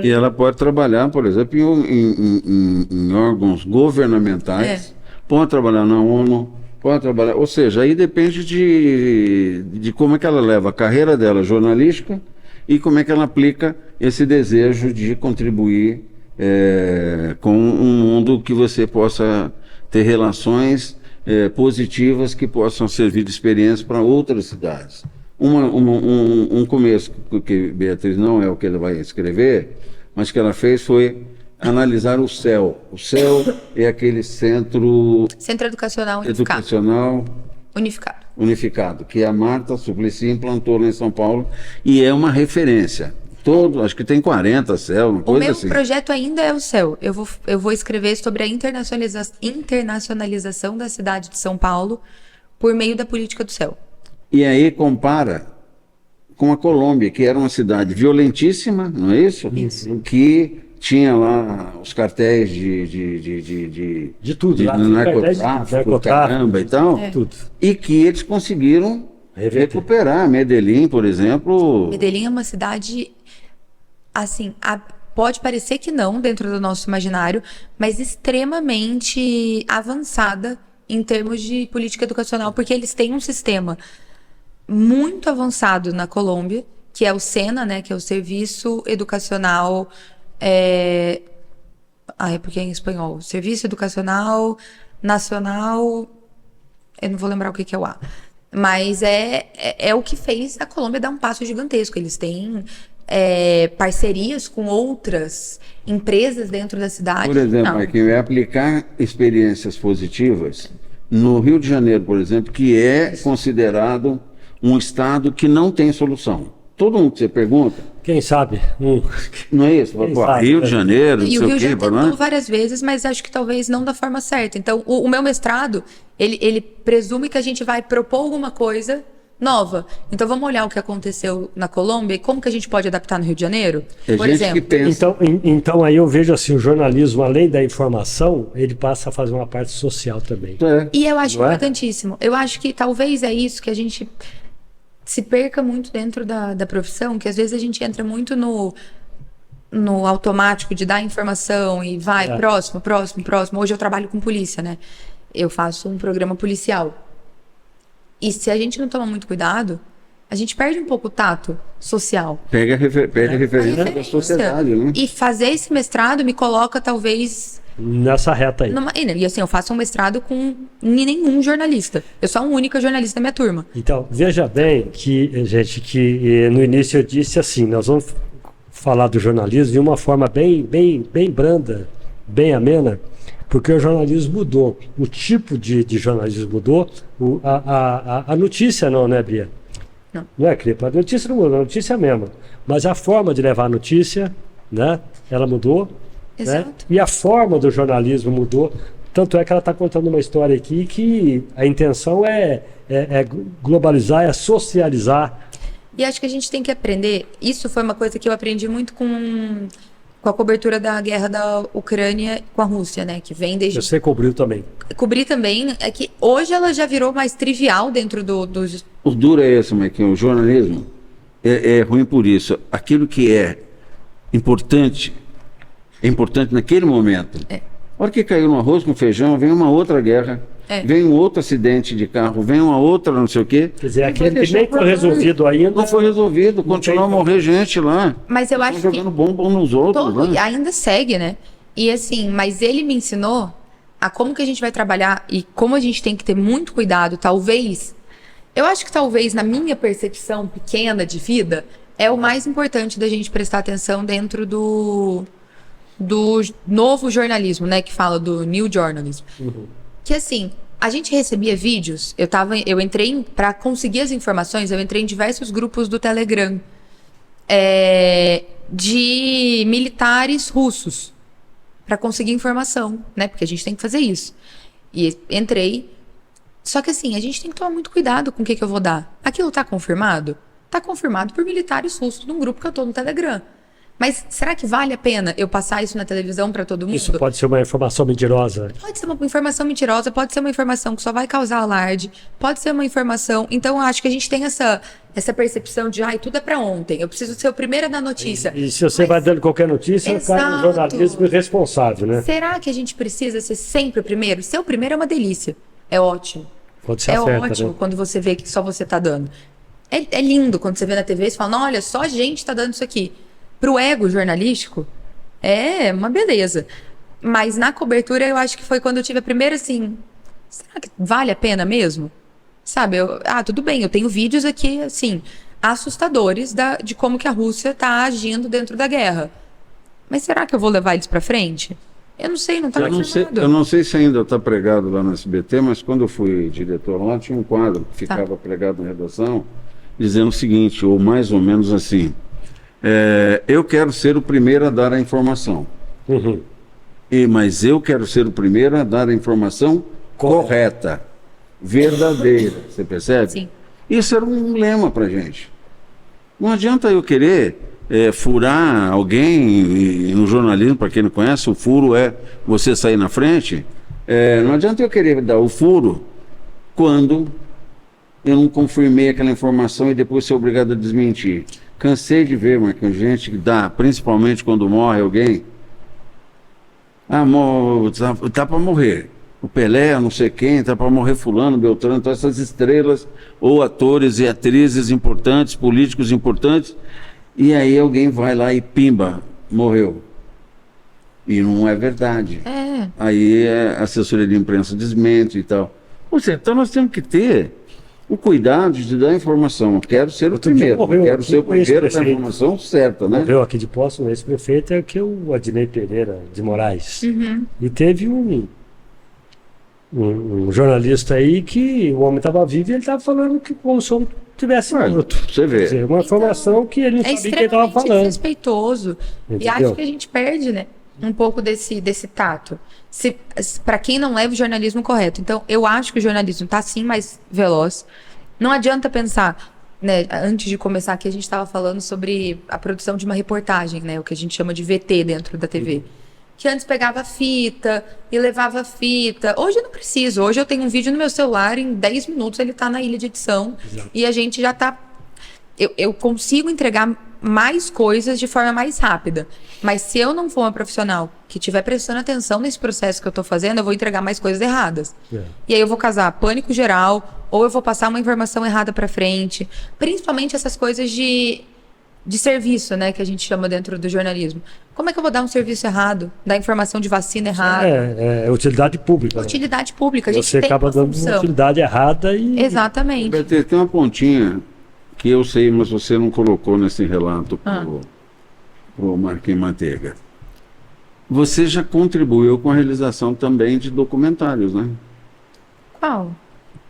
E ela pode trabalhar, por exemplo, em órgãos governamentais, pode trabalhar na ONU, pode trabalhar... Ou seja, aí depende de como é que ela leva a carreira dela jornalística e como é que ela aplica esse desejo de contribuir com um mundo que você possa ter relações positivas que possam servir de experiência para outras cidades. um começo que Beatriz não é o que ela vai escrever, mas que ela fez foi analisar o céu. O céu é aquele centro Centro Educacional Unificado. educacional Unificado. unificado, que a Marta Suplicy implantou lá em São Paulo e é uma referência. Todo, acho que tem 40 céus, uma O coisa meu assim. projeto ainda é o céu. Eu vou escrever sobre a internacionalização da cidade de São Paulo por meio da política do céu. E aí compara com a Colômbia, que era uma cidade violentíssima, não é isso? Isso. Que tinha lá os cartéis de De tudo, de lá, narcotráfico, caramba e tal, tudo. e que eles conseguiram Reverter. recuperar. Medellín, por exemplo, Medellín é uma cidade, assim, pode parecer que não dentro do nosso imaginário, mas extremamente avançada em termos de política educacional, porque eles têm um sistema muito avançado na Colômbia, que é o SENA, né, que é o Serviço Educacional... é porque é em espanhol. Serviço Educacional Nacional... Eu não vou lembrar o que é o A. Mas é o que fez a Colômbia dar um passo gigantesco. Eles têm parcerias com outras empresas dentro da cidade. por exemplo, Não. aqui é aplicar experiências positivas no Rio de Janeiro, por exemplo, que é considerado um estado que não tem solução. Todo mundo que você pergunta, Quem sabe? não é isso? Quem Pô, sabe, Rio né? de Janeiro, não E sei o Rio o já quê, tentou né? várias vezes, mas acho que talvez não da forma certa. Então, o meu mestrado, ele presume que a gente vai propor alguma coisa nova. Então, vamos olhar o que aconteceu na Colômbia e como que a gente pode adaptar no Rio de Janeiro? É Por gente exemplo. que pensa. Então aí eu vejo assim, o jornalismo, além da informação, ele passa a fazer uma parte social também. E eu acho Não é? importantíssimo. Eu acho que talvez é isso que a gente se perca muito dentro da profissão, que às vezes a gente entra muito no automático de dar informação e vai, próximo. Hoje eu trabalho com polícia, né? Eu faço um programa policial. E se a gente não toma muito cuidado, a gente perde um pouco o tato social. Perde a referência da referência. sociedade, né? E fazer esse mestrado me coloca, talvez... Nessa reta aí. E assim, eu faço um mestrado com nenhum jornalista. Eu sou a única jornalista da minha turma. Então, veja bem que, gente, que no início eu disse assim, nós vamos falar do jornalismo de uma forma bem branda, bem amena, porque o jornalismo mudou, o tipo de jornalismo mudou, a notícia não, né, Bia? Não. Não é, Cripa? A notícia não mudou, a notícia é a mesma, mas a forma de levar a notícia, né, ela mudou, né? Exato. E a forma do jornalismo mudou, tanto é que ela está contando uma história aqui que a intenção é globalizar, é socializar. E acho que a gente tem que aprender. Isso foi uma coisa que eu aprendi muito com a cobertura da guerra da Ucrânia com a Rússia, né? Que vem desde. Você cobriu também. Cobrir também. É que hoje ela já virou mais trivial dentro dos. O duro é esse, Maiquinho, o jornalismo é ruim por isso. Aquilo que é importante naquele momento. É. A hora que caiu no arroz com feijão, vem uma outra guerra, vem um outro acidente de carro, vem uma outra não sei o quê. Quer dizer, Vai aquele que deixar nem pra foi lá. resolvido ainda. Não foi resolvido, continua a tem- morrer gente lá. Mas eu acho Estão que. jogando bomba uns nos outros. Todo, Né? ainda segue, né? E assim, mas ele me ensinou a como que a gente vai trabalhar e como a gente tem que ter muito cuidado, talvez. Eu acho que talvez na minha percepção pequena de vida é o mais importante da gente prestar atenção dentro do novo jornalismo, né, que fala do new journalism. Que assim, a gente recebia vídeos, eu entrei para conseguir as informações, eu entrei em diversos grupos do Telegram de militares russos para conseguir informação, né? Porque a gente tem que fazer isso. E entrei. Só que assim, a gente tem que tomar muito cuidado com o que eu vou dar. Aquilo tá confirmado? Tá confirmado por militares russos num grupo que eu tô no Telegram. Mas será que vale a pena eu passar isso na televisão para todo mundo? Isso pode ser uma informação mentirosa. Pode ser uma informação mentirosa, pode ser uma informação que só vai causar alarde, pode ser uma informação... Então, eu acho que a gente tem essa percepção de, tudo é para ontem, eu preciso ser o primeiro da notícia. E se você Mas vai dando qualquer notícia, cai no Exato. jornalismo irresponsável, né? será que a gente precisa ser sempre o primeiro? Ser o primeiro é uma delícia, é ótimo. Quando se É acerta, ótimo né? quando você vê que só você tá dando. É lindo quando você vê na TV e fala, não, olha, só a gente tá dando isso aqui. Pro ego jornalístico, é uma beleza. Mas na cobertura, eu acho que foi quando eu tive a primeira, assim, será que vale a pena mesmo? Sabe, tudo bem, eu tenho vídeos aqui, assim, assustadores de como que a Rússia tá agindo dentro da guerra. Mas será que eu vou levar eles pra frente? Eu não sei, não tá Eu não sei se ainda está pregado lá no SBT, mas quando eu fui diretor lá, tinha um quadro que ficava pregado na redação, dizendo o seguinte, ou mais ou menos assim, eu quero ser o primeiro a dar a informação. Uhum. Mas eu quero ser o primeiro a dar a informação correta, verdadeira. Você percebe? Sim. Isso era um lema para gente. Não adianta eu querer furar alguém, e no jornalismo, para quem não conhece, o furo é você sair na frente. Não adianta eu querer dar o furo quando eu não confirmei aquela informação e depois ser obrigado a desmentir. Cansei de ver, Marquinhos, gente que dá, principalmente quando morre alguém. Tá para morrer. O Pelé, não sei quem, tá para morrer fulano, Beltrano, então essas estrelas, ou atores e atrizes importantes, políticos importantes, e aí alguém vai lá e pimba, morreu. E não é verdade. Aí a assessoria de imprensa desmente e tal. Ou seja, então nós temos que ter o cuidado de dar a informação. Eu quero ser o primeiro, quero ser o primeiro da informação certa, né? Morreu aqui de Poços, esse prefeito é que o Adnei Pereira de Moraes. E teve um jornalista aí que o homem estava vivo e ele estava falando que o som tivesse morto. Você vê. Quer dizer, uma informação que ele não sabia que ele estava falando. É extremamente desrespeitoso. Entendeu? E acho que a gente perde, né, um pouco desse tato. Para quem não leva o jornalismo correto. Então, eu acho que o jornalismo está sim mais veloz. Não adianta pensar, né, antes de começar aqui a gente estava falando sobre a produção de uma reportagem, né, o que a gente chama de VT dentro da TV. Que antes pegava fita e levava fita. Hoje eu não preciso. Hoje eu tenho um vídeo no meu celular, em 10 minutos ele está na ilha de edição. Exato. E a gente já está... Eu consigo entregar mais coisas de forma mais rápida. Mas se eu não for uma profissional que estiver prestando atenção nesse processo que eu estou fazendo, eu vou entregar mais coisas erradas. E aí eu vou causar pânico geral, ou eu vou passar uma informação errada para frente. Principalmente essas coisas de serviço, né, que a gente chama dentro do jornalismo. Como é que eu vou dar um serviço errado? Dar informação de vacina errada? É utilidade pública. Utilidade pública. A gente Você acaba dando uma utilidade errada e... Exatamente. Beatriz, tem uma pontinha que eu sei, mas você não colocou nesse relato pro Marquinhos Manteiga. Você já contribuiu com a realização também de documentários, né? Qual?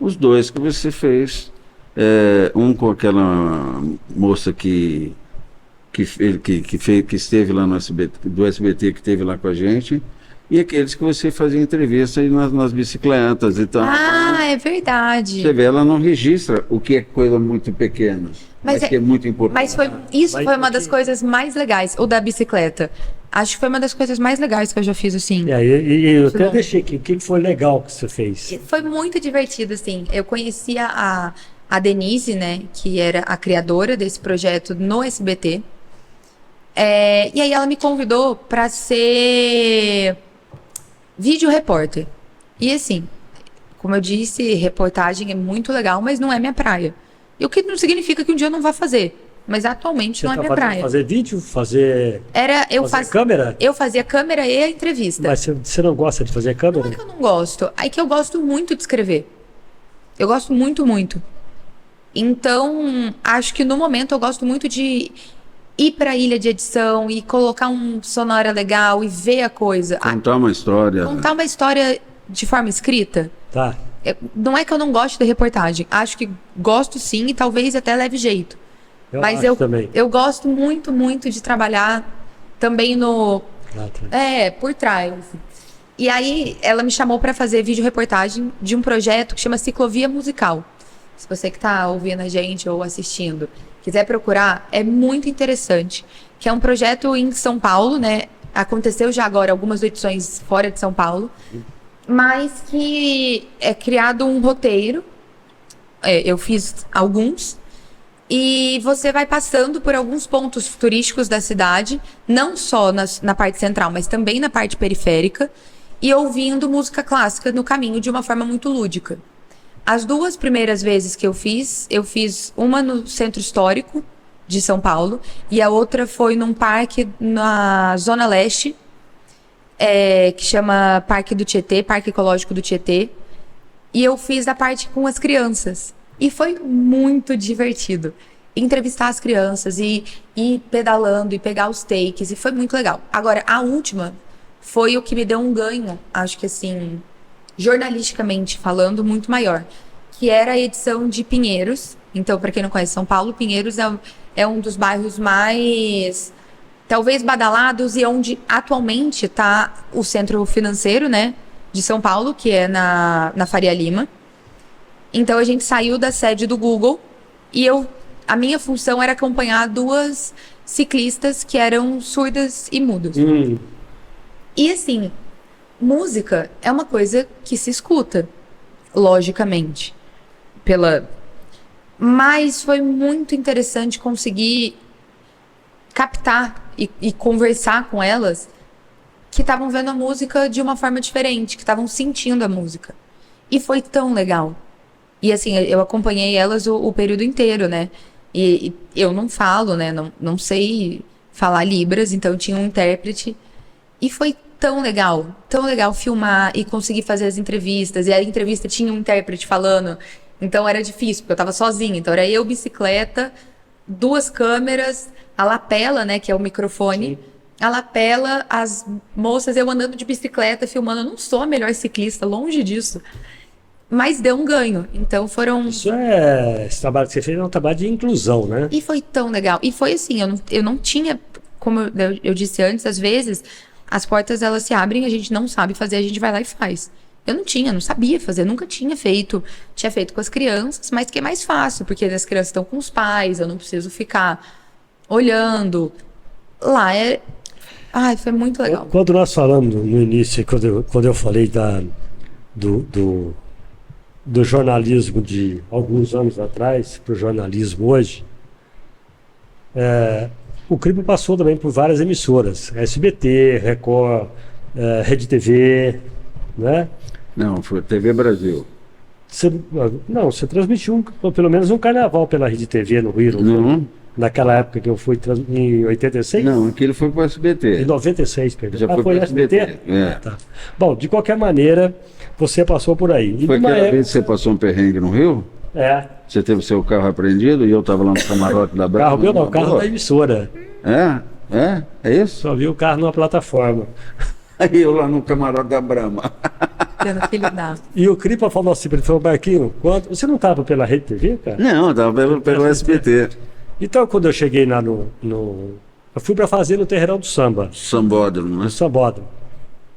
Os dois que você fez. Um com aquela moça que esteve lá no SBT, do SBT, que esteve lá com a gente, e aqueles que você fazia entrevista aí nas bicicletas e tal. É verdade. Você vê, ela não registra o que é coisa muito pequena, mas que é muito importante. Mas foi uma das coisas mais legais, o da bicicleta. Acho que foi uma das coisas mais legais que eu já fiz, assim. Eu até deixei aqui, o que foi legal que você fez? Foi muito divertido, assim. Eu conhecia a Denise, né, que era a criadora desse projeto no SBT. E aí ela me convidou para ser vídeo repórter. E assim, como eu disse, reportagem é muito legal, mas não é minha praia. E o que não significa que um dia eu não vá fazer. Mas atualmente não é minha praia. Fazer vídeo? Fazer câmera? Eu fazia câmera e a entrevista. Mas você não gosta de fazer câmera? Não é que eu não gosto. É que eu gosto muito de escrever. Eu gosto muito, muito. Então, acho que no momento eu gosto muito de ir para a ilha de edição e colocar um sonora legal e ver a coisa. Contar uma história. Contar uma história de forma escrita. Tá. Não é que eu não gosto de reportagem. Acho que gosto sim e talvez até leve jeito. Mas eu gosto muito, muito de trabalhar também por trás. E aí ela me chamou para fazer vídeo reportagem de um projeto que chama Ciclovia Musical. Se você que está ouvindo a gente ou assistindo quiser procurar, é muito interessante. Que é um projeto em São Paulo, né? Aconteceu já agora algumas edições fora de São Paulo, mas que é criado um roteiro. Eu fiz alguns. E você vai passando por alguns pontos turísticos da cidade, não só na parte central, mas também na parte periférica, e ouvindo música clássica no caminho de uma forma muito lúdica. As 2 primeiras vezes que eu fiz uma no Centro Histórico de São Paulo e a outra foi num parque na Zona Leste, que chama Parque do Tietê, Parque Ecológico do Tietê. E eu fiz a parte com as crianças. E foi muito divertido. Entrevistar as crianças e ir pedalando e pegar os takes. E foi muito legal. Agora, a última foi o que me deu um ganho, acho que assim, jornalisticamente falando, muito maior. Que era a edição de Pinheiros. Então, para quem não conhece São Paulo, Pinheiros é um dos bairros mais, talvez, badalados e onde atualmente está o centro financeiro, né, de São Paulo, que é na Faria Lima. Então, a gente saiu da sede do Google e a minha função era acompanhar 2 ciclistas que eram surdas e mudas. E, assim, música é uma coisa que se escuta, logicamente, Mas foi muito interessante conseguir captar e conversar com elas que estavam vendo a música de uma forma diferente, que estavam sentindo a música. E foi tão legal. E assim, eu acompanhei elas o período inteiro, né? E eu não falo, né? Não sei falar Libras, então tinha um intérprete. E foi tão legal filmar e conseguir fazer as entrevistas. E a entrevista tinha um intérprete falando. Então era difícil, porque eu tava sozinha. Então era eu, bicicleta, 2 câmeras, a lapela, né, que é o microfone. Sim. A lapela, as moças, eu andando de bicicleta, filmando. Eu não sou a melhor ciclista, longe disso. Mas deu um ganho. Então foram... Esse trabalho que você fez é um trabalho de inclusão, né? E foi tão legal. E foi assim, eu não tinha, como eu disse antes, às vezes, as portas elas se abrem, a gente não sabe fazer, a gente vai lá e faz. Eu não sabia fazer, nunca tinha feito. Tinha feito com as crianças, mas que é mais fácil, porque as crianças estão com os pais, eu não preciso ficar olhando. Lá foi muito legal. Quando nós falamos no início, quando eu falei do jornalismo de alguns anos atrás para o jornalismo hoje, o Cripo passou também por várias emissoras, SBT, Record, Rede TV, né? Não, foi TV Brasil. Você transmitiu pelo menos um carnaval pela Rede TV no Rio, não? Naquela época que eu fui em 86? Não, aquilo foi para o SBT. Em 96, perdão. Já foi para o SBT? Tá. Bom, de qualquer maneira, você passou por aí. Foi aquela vez que você passou um perrengue no Rio? Você teve seu carro apreendido e eu estava lá no camarote da Brama? Carro meu não, carro da emissora. É isso? Só vi o carro numa plataforma. Aí eu lá no camarote da Brama. E o Cripa falou assim, ele falou, Marquinho, você não estava pela Rede TV, cara? Não, eu estava pelo SBT. Então, quando eu cheguei lá eu fui para fazer no Terreirão do Samba. Sambódromo, né? No Sambódromo.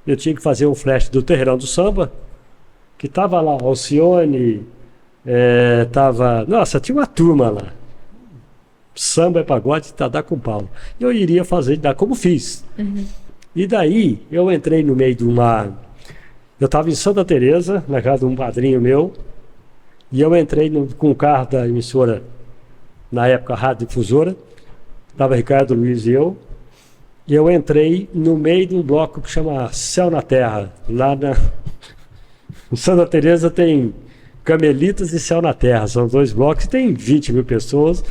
Eu tinha que fazer um flash do Terreirão do Samba, que tava lá, Alcione, nossa, tinha uma turma lá. Samba é pagode, dá com pau. Eu iria fazer, como fiz. Uhum. E daí, eu entrei no meio de eu estava em Santa Teresa, na casa de um padrinho meu, e eu entrei com o carro da emissora, na época, Rádio Difusora, estava Ricardo Luiz e eu entrei no meio de um bloco que chama Céu na Terra. Lá em Santa Teresa tem Camelitas e Céu na Terra, são 2 blocos, tem 20 mil pessoas.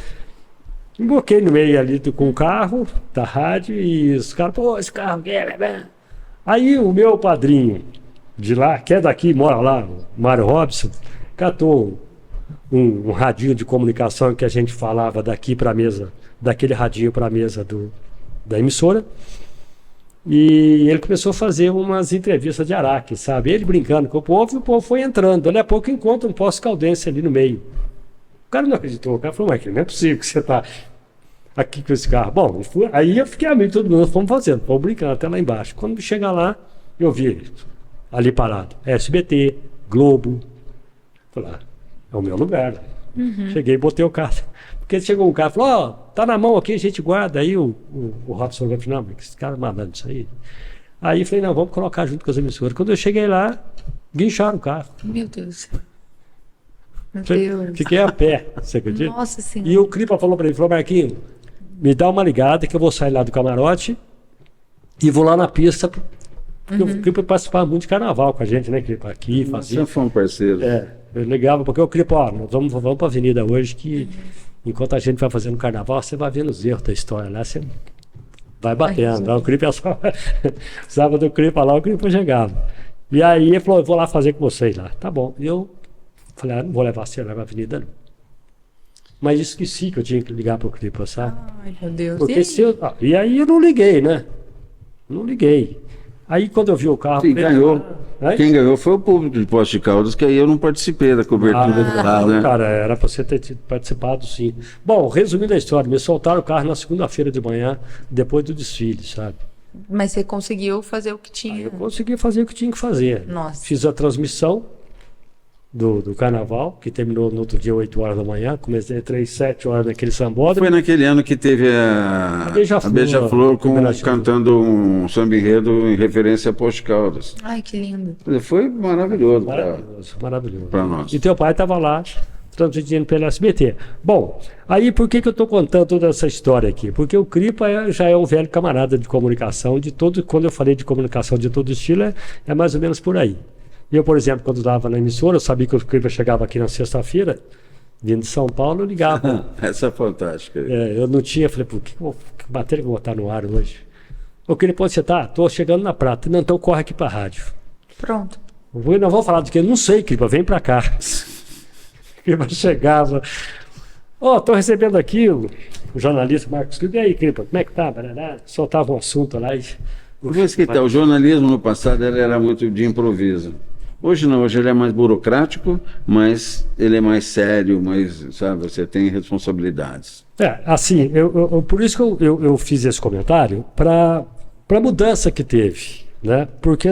Emboquei no meio ali com o carro da rádio e os caras, esse carro aqui é... Aí o meu padrinho de lá, que é daqui, mora lá, o Mário Robson, catou um radinho de comunicação que a gente falava daqui para a mesa, daquele radinho para a mesa da emissora, e ele começou a fazer umas entrevistas de Araque, sabe? Ele brincando com o povo, e o povo foi entrando. Dali a pouco encontra um pós-caldense ali no meio. O cara não acreditou, o cara falou, mas não é possível que você está aqui com esse carro. Bom, aí eu fiquei amigo de todo mundo, fomos brincando até lá embaixo. Quando chegar lá, eu vi ele ali parado. SBT, Globo. Falei, é o meu lugar. Uhum. Cheguei e botei o carro. Porque chegou um cara e falou, tá na mão aqui, a gente guarda. Aí o Robson falou, não, mas esse cara mandando isso aí. Aí eu falei, não, vamos colocar junto com as emissoras. Quando eu cheguei lá, guincharam o carro. Meu Deus. Meu Deus. Fiquei a pé, você acredita? Nossa Senhora. E o Cripa falou para ele, Marquinho, me dá uma ligada que eu vou sair lá do camarote e vou lá na pista, porque o Cripa participava muito de carnaval com a gente, né, Cripa? Aqui, fazia. Você foi um parceiro. Eu ligava, porque o Cripa, nós vamos para a avenida hoje, que enquanto a gente vai fazendo carnaval, você vai vendo os erros da história lá, você vai batendo. O Cripa é só... Sábado o Cripa lá, o Cripa chegava. E aí ele falou, eu vou lá fazer com vocês lá. Tá bom. E eu falei, não vou levar você, levar a avenida não. Mas esqueci que eu tinha que ligar pro Cripa, sabe? Ai, meu Deus. Porque e aí eu não liguei, né? Não liguei. Aí quando eu vi o carro... Sim, ganhou. Aí, Quem ganhou foi o público de Poços de Caldas, que aí eu não participei da cobertura de lá, né? Cara, era pra você ter participado, sim. Bom, resumindo a história, me soltaram o carro na segunda-feira de manhã, depois do desfile, sabe? Mas você conseguiu fazer o que tinha. Eu consegui fazer o que tinha que fazer. Nossa. Fiz a transmissão do carnaval, que terminou no outro dia, 8 horas da manhã. Comecei 3, 7 horas naquele sambódromo. Foi naquele ano que teve a Beija-Flor, Beija-Flor homenagem. cantando um samba enredo em referência a Poços de Caldas. Ai, que lindo. Foi maravilhoso Maravilhoso, maravilhoso. para nós. E teu pai estava lá transmitindo pelo SBT. Bom, aí por que eu estou contando toda essa história aqui? Porque o Cripa já é um velho camarada de comunicação, quando eu falei de comunicação de todo estilo, é mais ou menos por aí. Eu, por exemplo, quando estava na emissora, eu sabia que o Cripa chegava aqui na sexta-feira, vindo de São Paulo, eu ligava. Essa é fantástica. Eu não tinha, falei, por que matéria que eu vou botar no ar hoje? Ô, Cripa, onde você tá? Tô chegando na Prata. Não, então corre aqui pra rádio. Pronto. Não vou falar do que? Não sei, Cripa, vem pra cá. Cripa chegava. Tô recebendo aqui o jornalista Marcos Cripa. E aí, Cripa, como é que tá? Barará? Soltava um assunto lá e... O jornalismo no passado ele era muito de improviso. Hoje não, hoje ele é mais burocrático, mas ele é mais sério, mais, sabe, você tem responsabilidades. Assim, por isso que eu fiz esse comentário, para a mudança que teve, né? Porque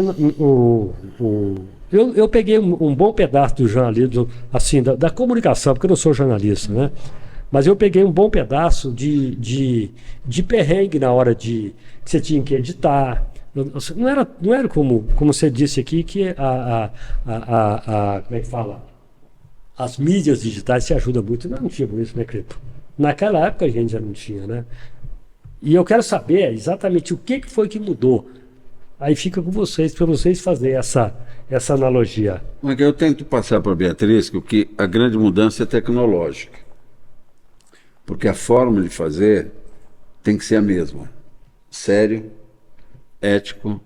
eu peguei um bom pedaço do jornalismo, assim, da comunicação, porque eu não sou jornalista, né? Mas eu peguei um bom pedaço de perrengue na hora que você tinha que editar. Não era como você disse aqui, que como é que fala? As mídias digitais se ajudam muito. Não tinha isso, né, Cripa? Naquela época a gente já não tinha, né? E eu quero saber exatamente o que foi que mudou. Aí fica com vocês, para vocês fazerem essa analogia. Mas eu tento passar para a Beatriz que a grande mudança é tecnológica. Porque a forma de fazer tem que ser a mesma. Sério, ético,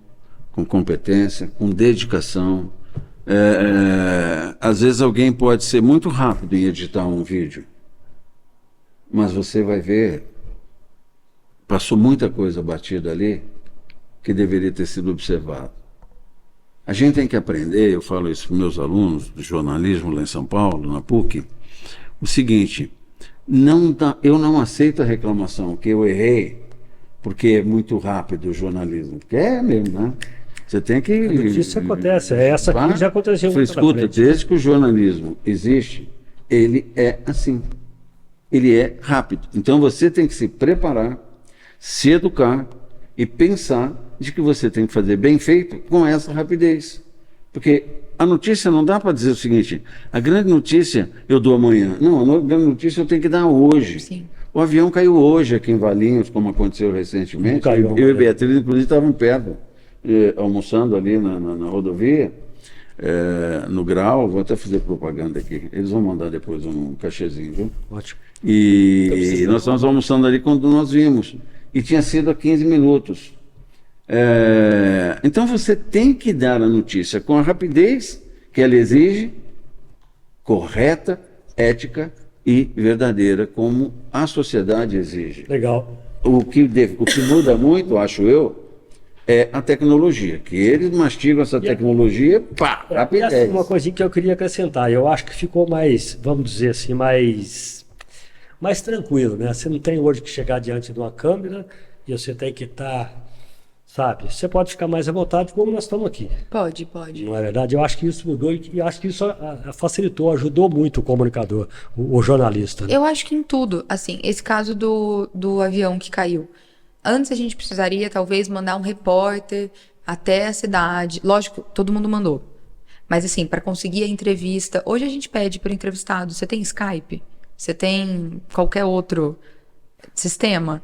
com competência, com dedicação. Às vezes alguém pode ser muito rápido em editar um vídeo, mas você vai ver, passou muita coisa batida ali que deveria ter sido observado. A gente tem que aprender, eu falo isso para meus alunos de jornalismo lá em São Paulo, na PUC, o seguinte... eu não aceito a reclamação que eu errei porque é muito rápido o jornalismo. Porque é mesmo, né? Você tem que... Isso acontece. Essa aqui já aconteceu muito. Escuta, desde que o jornalismo existe, ele é assim. Ele é rápido. Então você tem que se preparar, se educar e pensar de que você tem que fazer bem feito com essa rapidez. Porque a notícia não dá para dizer o seguinte, a grande notícia eu dou amanhã. Não, a grande notícia eu tenho que dar hoje. Sim. O avião caiu hoje aqui em Valinhos, como aconteceu recentemente. Eu e Beatriz, inclusive, estavam perto, almoçando ali na rodovia, no Grau. Vou até fazer propaganda aqui. Eles vão mandar depois um cachezinho, viu? Ótimo. E nós estávamos almoçando ali quando nós vimos. E tinha sido há 15 minutos. Então você tem que dar a notícia com a rapidez que ela exige, correta, ética e verdadeira, como a sociedade exige. Legal. O que muda muito, acho eu, é a tecnologia, que eles mastigam essa tecnologia, rapidez. Uma coisinha que eu queria acrescentar, eu acho que ficou mais, vamos dizer assim, mais tranquilo, né? Você não tem hoje que chegar diante de uma câmera e você tem que estar... Sabe? Você pode ficar mais à vontade como nós estamos aqui. Pode. Não é verdade? Eu acho que isso mudou e acho que isso facilitou, ajudou muito o comunicador, o jornalista. Né? Eu acho que em tudo. Assim, esse caso do avião que caiu. Antes a gente precisaria, talvez, mandar um repórter até a cidade. Lógico, todo mundo mandou. Mas, assim, para conseguir a entrevista... Hoje a gente pede para o entrevistado. Você tem Skype? Você tem qualquer outro sistema?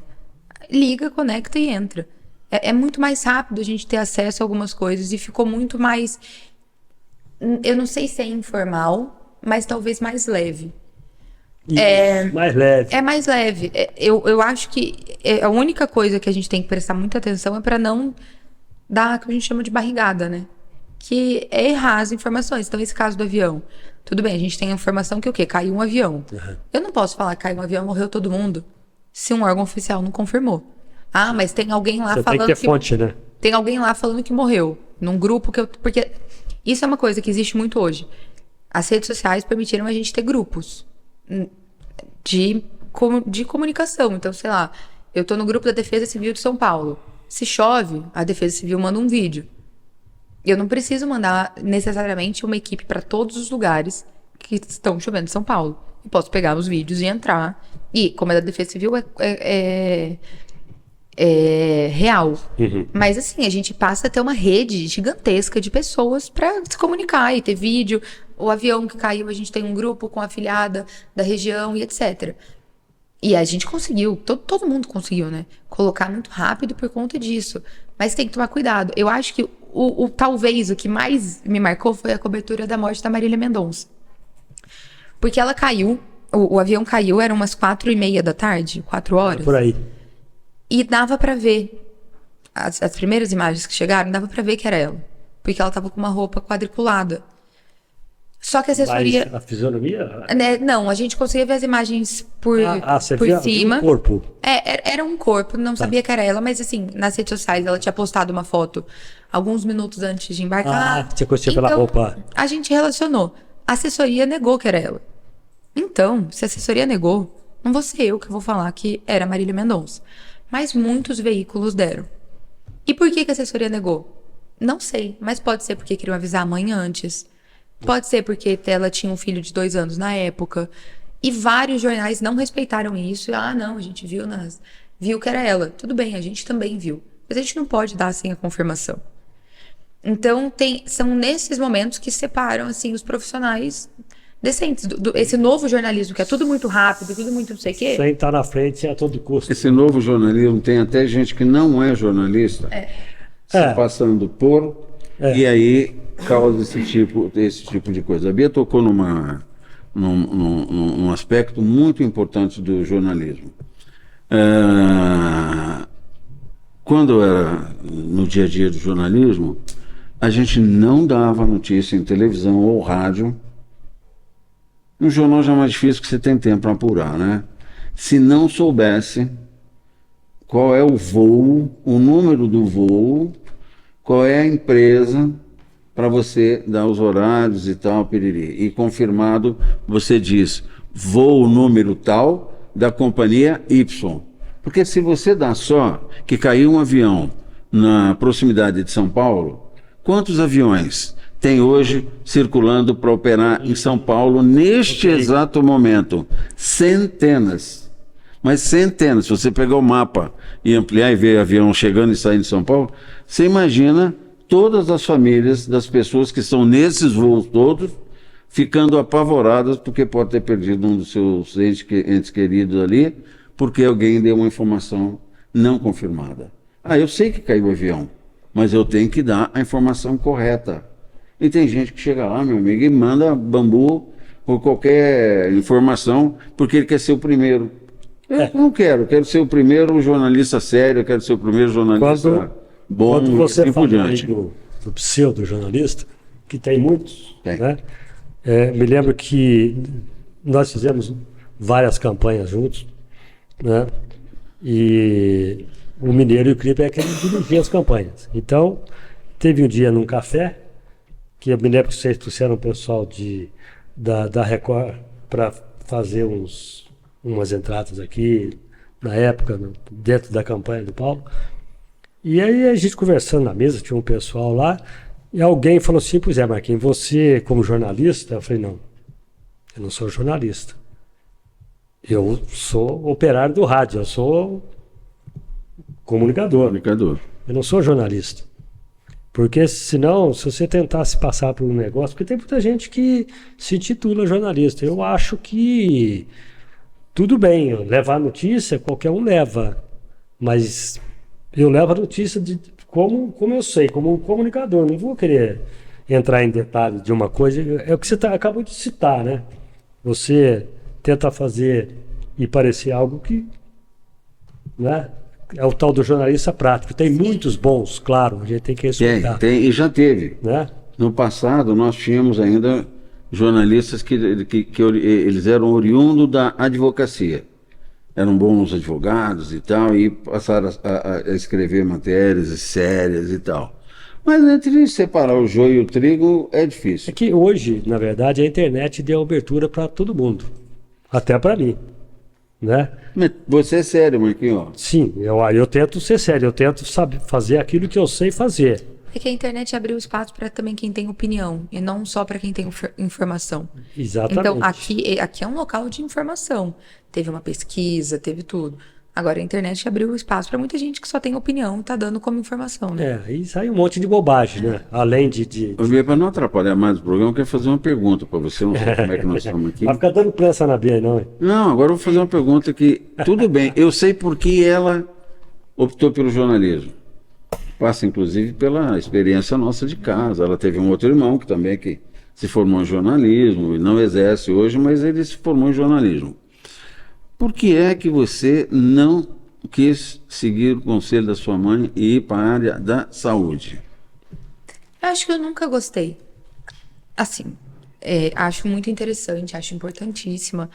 Liga, conecta e entra. É muito mais rápido a gente ter acesso a algumas coisas e ficou muito mais... Eu não sei se é informal, mas talvez mais leve. Mais leve. É mais leve. Eu acho que a única coisa que a gente tem que prestar muita atenção é para não dar o que a gente chama de barrigada, né? que é errar as informações. Então, esse caso do avião. Tudo bem, a gente tem a informação que o quê? Caiu um avião. Eu não posso falar que caiu um avião, morreu todo mundo, se um órgão oficial não confirmou. Ah, mas tem alguém lá Você falando tem que ter fonte, né? Tem alguém lá falando que morreu. Num grupo que eu... Porque isso é uma coisa que existe muito hoje. As redes sociais permitiram a gente ter grupos de comunicação. Então, sei lá, eu tô no grupo da Defesa Civil de São Paulo. Se chove, a Defesa Civil manda um vídeo. Eu não preciso mandar necessariamente uma equipe para todos os lugares que estão chovendo em São Paulo. Eu posso pegar os vídeos e entrar. E, como é da Defesa Civil, é real. Mas, assim, a gente passa a ter uma rede gigantesca de pessoas para se comunicar e ter vídeo. O avião que caiu, a gente tem um grupo com a afiliada da região e etc. E a gente conseguiu, todo mundo conseguiu, né? Colocar muito rápido por conta disso. Mas tem que tomar cuidado. Eu acho que talvez o que mais me marcou foi a cobertura da morte da Marília Mendonça. Porque ela caiu, o avião caiu, eram umas 4:30 da tarde, 4 horas. Por aí. E dava pra ver, as primeiras imagens que chegaram, dava pra ver que era ela. Porque ela tava com uma roupa quadriculada. Só que a assessoria... Mas a fisionomia? Não, a gente conseguia ver as imagens por Você por via cima. o corpo. Era um corpo, não sabia que era ela, mas assim, nas redes sociais ela tinha postado uma foto alguns minutos antes de embarcar. Você conhecia pela roupa. A gente relacionou. A assessoria negou que era ela. Então, se a assessoria negou, não vou ser eu que vou falar que era Marília Mendonça. Mas muitos veículos deram. E por que a assessoria negou? Não sei, mas pode ser porque queriam avisar a mãe antes. Pode ser porque ela tinha um filho de 2 anos na época. E vários jornais não respeitaram isso. Não, a gente viu que era ela. Tudo bem, a gente também viu. Mas a gente não pode dar sem a confirmação. Então, são nesses momentos que separam assim, os profissionais decentes. Esse novo jornalismo, que é tudo muito rápido, tudo muito não sei o quê. Sem estar na frente a todo custo. Esse novo jornalismo tem até gente que não é jornalista se passando por... E aí causa esse tipo de coisa. A Bia tocou num aspecto muito importante do jornalismo. Quando eu era no dia a dia do jornalismo, a gente não dava notícia em televisão ou rádio. No jornal já é mais difícil, que você tem tempo para apurar, né? Se não soubesse qual é o voo, o número do voo, qual é a empresa, para você dar os horários e tal, piriri. E confirmado, você diz voo número tal da companhia Y. Porque se você dá só que caiu um avião na proximidade de São Paulo, quantos aviões tem hoje circulando para operar em São Paulo neste exato momento? Centenas. Mas centenas. Se você pegar o mapa e ampliar e ver avião chegando e saindo de São Paulo, você imagina todas as famílias das pessoas que estão nesses voos todos ficando apavoradas porque pode ter perdido um dos seus entes queridos ali, porque alguém deu uma informação não confirmada. Eu sei que caiu o avião, mas eu tenho que dar a informação correta. E tem gente que chega lá, meu amigo, e manda bambu por qualquer informação, porque ele quer ser o primeiro. Eu não quero ser o primeiro jornalista sério, eu quero ser o primeiro jornalista bom. Quando você e fala diante. do pseudo-jornalista, que tem muitos, Tem. né? Me lembro que nós fizemos várias campanhas juntos, né? E o Mineiro e o Cripe é quem dirigia as campanhas. Então, teve um dia num café, que eu me lembro que vocês trouxeram o pessoal da Record para fazer umas entradas aqui, na época, dentro da campanha do Paulo. E aí a gente conversando na mesa, tinha um pessoal lá, e alguém falou assim: pois é, Marquinhos, você como jornalista? Eu falei: não, eu não sou jornalista. Eu sou operário do rádio, eu sou comunicador. Eu não sou jornalista. Porque senão, se você tentasse passar por um negócio, porque tem muita gente que se intitula jornalista. Eu acho que tudo bem, levar notícia, qualquer um leva. Mas eu levo a notícia como eu sei, como um comunicador. Não vou querer entrar em detalhes de uma coisa. É o que você acabou de citar, né? Você tenta fazer e parecer algo que, né? É o tal do jornalista prático. Tem muitos bons, claro, a gente tem que respeitar. Tem, e já teve. Né? No passado, nós tínhamos ainda jornalistas que eles eram oriundos da advocacia. Eram bons advogados e tal, e passaram a escrever matérias sérias e tal. Mas entre separar o joio e o trigo é difícil. É que hoje, na verdade, a internet deu abertura para todo mundo, até para mim, né? Mas você é sério, Marquinhos? Sim, eu tento ser sério, eu tento fazer aquilo que eu sei fazer. É que a internet abriu espaço para também quem tem opinião, e não só para quem tem informação. Exatamente. Então, aqui é um local de informação. Teve uma pesquisa, teve tudo. Agora, a internet abriu espaço para muita gente que só tem opinião e está dando como informação, né? Aí sai um monte de bobagem, né? Além de... Para não atrapalhar mais o programa, eu quero fazer uma pergunta para você. Não sei como é que nós estamos aqui. Vai ficar dando pressa na Bia, não, hein? Não, agora eu vou fazer uma pergunta que, tudo bem, eu sei por que ela optou pelo jornalismo. Passa, inclusive, pela experiência nossa de casa. Ela teve um outro irmão que se formou em jornalismo, e não exerce hoje, mas ele se formou em jornalismo. Por que é que você não quis seguir o conselho da sua mãe e ir para a área da saúde? Eu acho que eu nunca gostei. Assim, acho muito interessante, acho importantíssima.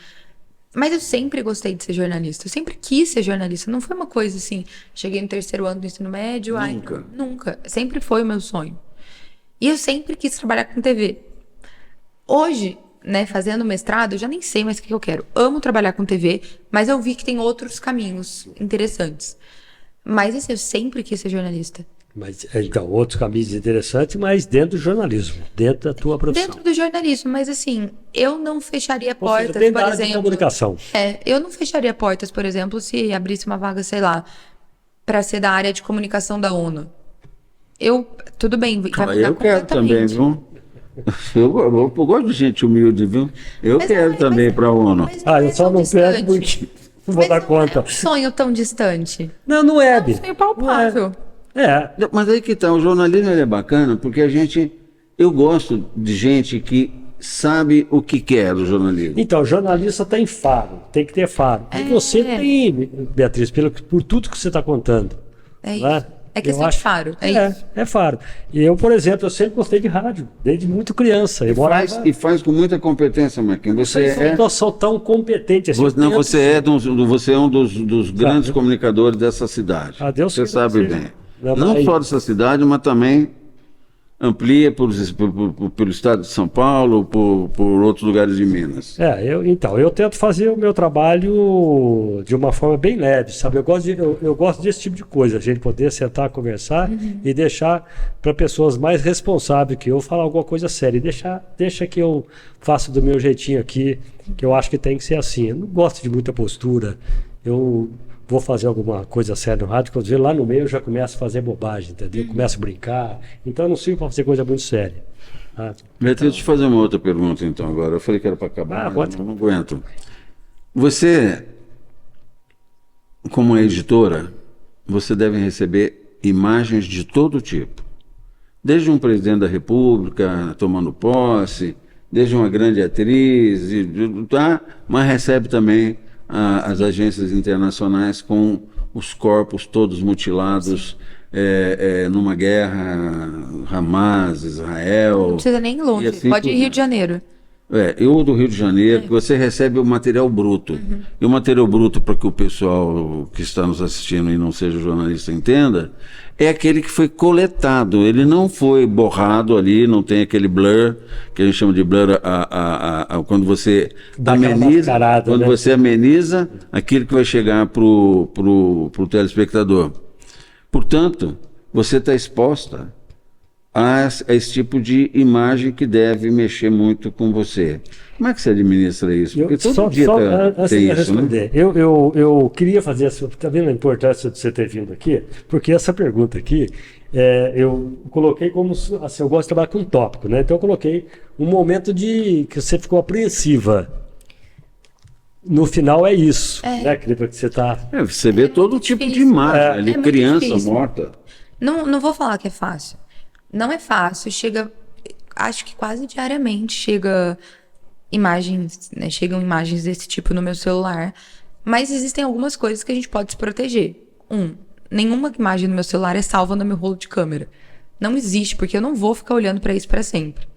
Mas eu sempre gostei de ser jornalista. Eu sempre quis ser jornalista. Não foi uma coisa assim, cheguei no 3º ano do ensino médio. Nunca. Nunca. Sempre foi o meu sonho. E eu sempre quis trabalhar com TV. Hoje, né, fazendo mestrado, eu já nem sei mais o que eu quero. Amo trabalhar com TV, mas eu vi que tem outros caminhos interessantes. Mas assim, eu sempre quis ser jornalista. Mas, então, outros caminhos interessantes, mas dentro do jornalismo, dentro da tua profissão. Dentro do jornalismo, mas assim, eu não fecharia portas, Dentro da por área de exemplo. comunicação. Eu não fecharia portas, por exemplo, se abrisse uma vaga, sei lá, para ser da área de comunicação da ONU. Tudo bem, vai mudar Eu quero também, completamente. viu? Eu gosto de gente humilde, viu? Eu quero também para a ONU. Eu só não quero porque não vou dar conta. É um sonho tão distante. Não é, É Bi. um sonho palpável. Mas aí que tá, o jornalismo ele é bacana porque eu gosto de gente que sabe o que quer do jornalismo. Então, jornalista tem faro, tem que ter faro. E você tem, Beatriz, por tudo que você está contando. É isso. Né? É questão de faro. É faro. E eu, por exemplo, eu sempre gostei de rádio, desde muito criança. E faz com muita competência, Marquinhos. Eu não sou tão competente assim. Você é um dos grandes comunicadores dessa cidade. Você sabe bem. Não só dessa cidade, mas também amplia pelo estado de São Paulo, por outros lugares de Minas. Eu tento fazer o meu trabalho de uma forma bem leve, sabe? Eu gosto desse tipo de coisa, a gente poder sentar, conversar e deixar para pessoas mais responsáveis que eu falar alguma coisa séria. E deixa que eu faça do meu jeitinho aqui, que eu acho que tem que ser assim. Eu não gosto de muita postura. Eu vou fazer alguma coisa séria no rádio, quando eu lá no meio eu já começo a fazer bobagem, entendeu? Começo a brincar. Então eu não sirvo para fazer coisa muito séria. Beatriz, deixa eu te fazer uma outra pergunta então agora. Eu falei que era para acabar, mas não aguento. Você, como editora, você deve receber imagens de todo tipo. Desde um presidente da República tomando posse, desde uma grande atriz, mas recebe também as agências internacionais com os corpos todos mutilados numa guerra, Hamas, Israel. Não precisa nem ir longe, assim pode ir Rio de Janeiro. Eu do Rio de Janeiro, que você recebe o material bruto. E o material bruto, para que o pessoal que está nos assistindo e não seja jornalista entenda, é aquele que foi coletado. Ele não foi borrado ali, não tem aquele blur, que a gente chama de blur, quando você ameniza, você ameniza aquilo que vai chegar pro telespectador. Portanto, você está exposta a esse tipo de imagem que deve mexer muito com você. Como é que você administra isso? Porque todo dia tem isso, né? Eu queria fazer essa... Está vendo a importância de você ter vindo aqui? Porque essa pergunta aqui, eu coloquei como... Assim, eu gosto de trabalhar com um tópico, né? Então eu coloquei um momento que você ficou apreensiva. No final é isso, né? Que você está... Você vê todo tipo de imagem ali, criança difícil. Morta. Não vou falar que é fácil. Não é fácil, acho que quase diariamente chegam imagens desse tipo no meu celular, mas existem algumas coisas que a gente pode se proteger. Nenhuma imagem no meu celular é salva no meu rolo de câmera. Não existe, porque eu não vou ficar olhando pra isso pra sempre.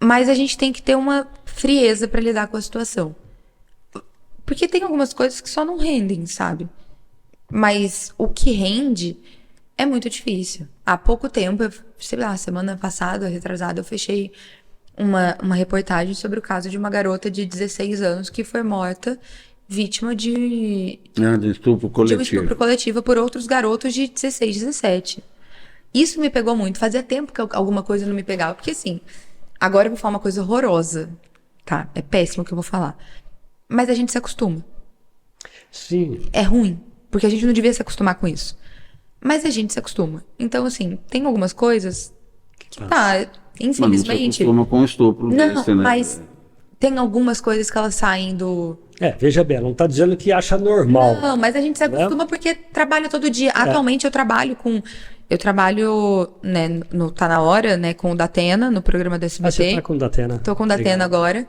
Mas a gente tem que ter uma frieza pra lidar com a situação. Porque tem algumas coisas que só não rendem, sabe? Mas o que rende é muito difícil. Há pouco tempo, sei lá, semana passada, retrasada, eu fechei uma reportagem sobre o caso de uma garota de 16 anos que foi morta vítima de estupro um coletivo. estupro coletivo por outros garotos de 16, 17. Isso me pegou muito. Fazia tempo que alguma coisa não me pegava. Porque assim, agora eu vou falar uma coisa horrorosa, tá? É péssimo o que eu vou falar. Mas a gente se acostuma. Sim. É ruim, porque a gente não devia se acostumar com isso. Mas a gente se acostuma. Então, assim, tem algumas coisas que Mas não se infelizmente... acostuma com o estupro Não, desse, né? mas tem algumas coisas que elas saem do... Veja bem, ela não está dizendo que acha normal. Não, mas a gente se acostuma porque trabalha todo dia. Atualmente eu trabalho, né, no Tá Na Hora, né, com o Datena, no programa do SBT. Você tá com o Datena. Tô com o Datena agora.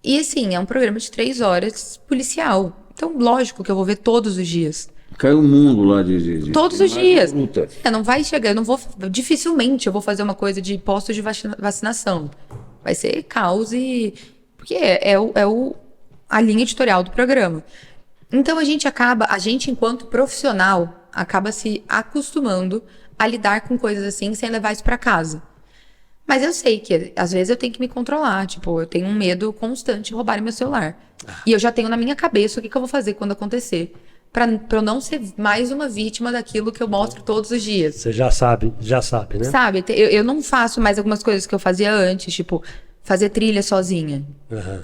E assim, é um programa de 3 horas policial. Então, lógico que eu vou ver todos os dias. Caiu o mundo lá de Todos os dias. luta. Não vai chegar, eu não vou... Dificilmente eu vou fazer uma coisa de posto de vacinação. Vai ser caos e... Porque a linha editorial do programa. Então, a gente enquanto profissional, acaba se acostumando a lidar com coisas assim, sem levar isso pra casa. Mas eu sei que, às vezes, eu tenho que me controlar. Tipo, eu tenho um medo constante de roubarem meu celular. E eu já tenho na minha cabeça o que eu vou fazer quando acontecer. Pra eu não ser mais uma vítima daquilo que eu mostro todos os dias. Você já sabe, né? Sabe, eu não faço mais algumas coisas que eu fazia antes, tipo, fazer trilha sozinha. Uhum.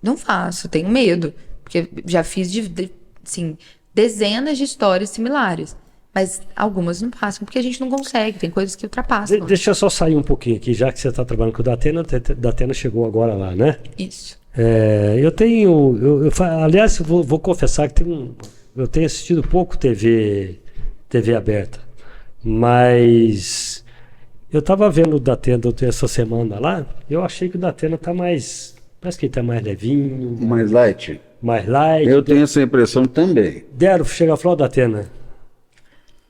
Não faço, tenho medo. Porque já fiz, assim, dezenas de histórias similares. Mas algumas não passam, porque a gente não consegue, tem coisas que ultrapassam. Deixa eu só sair um pouquinho aqui, já que você está trabalhando com o Datena chegou agora lá, né? Isso. Eu tenho... aliás, vou confessar que eu tenho assistido pouco TV aberta, mas eu estava vendo o Datena essa semana lá, eu achei que o Datena está mais... Parece que ele está mais levinho. Mais light. Mais light. Eu tenho essa impressão também. Chega a falar o Datena.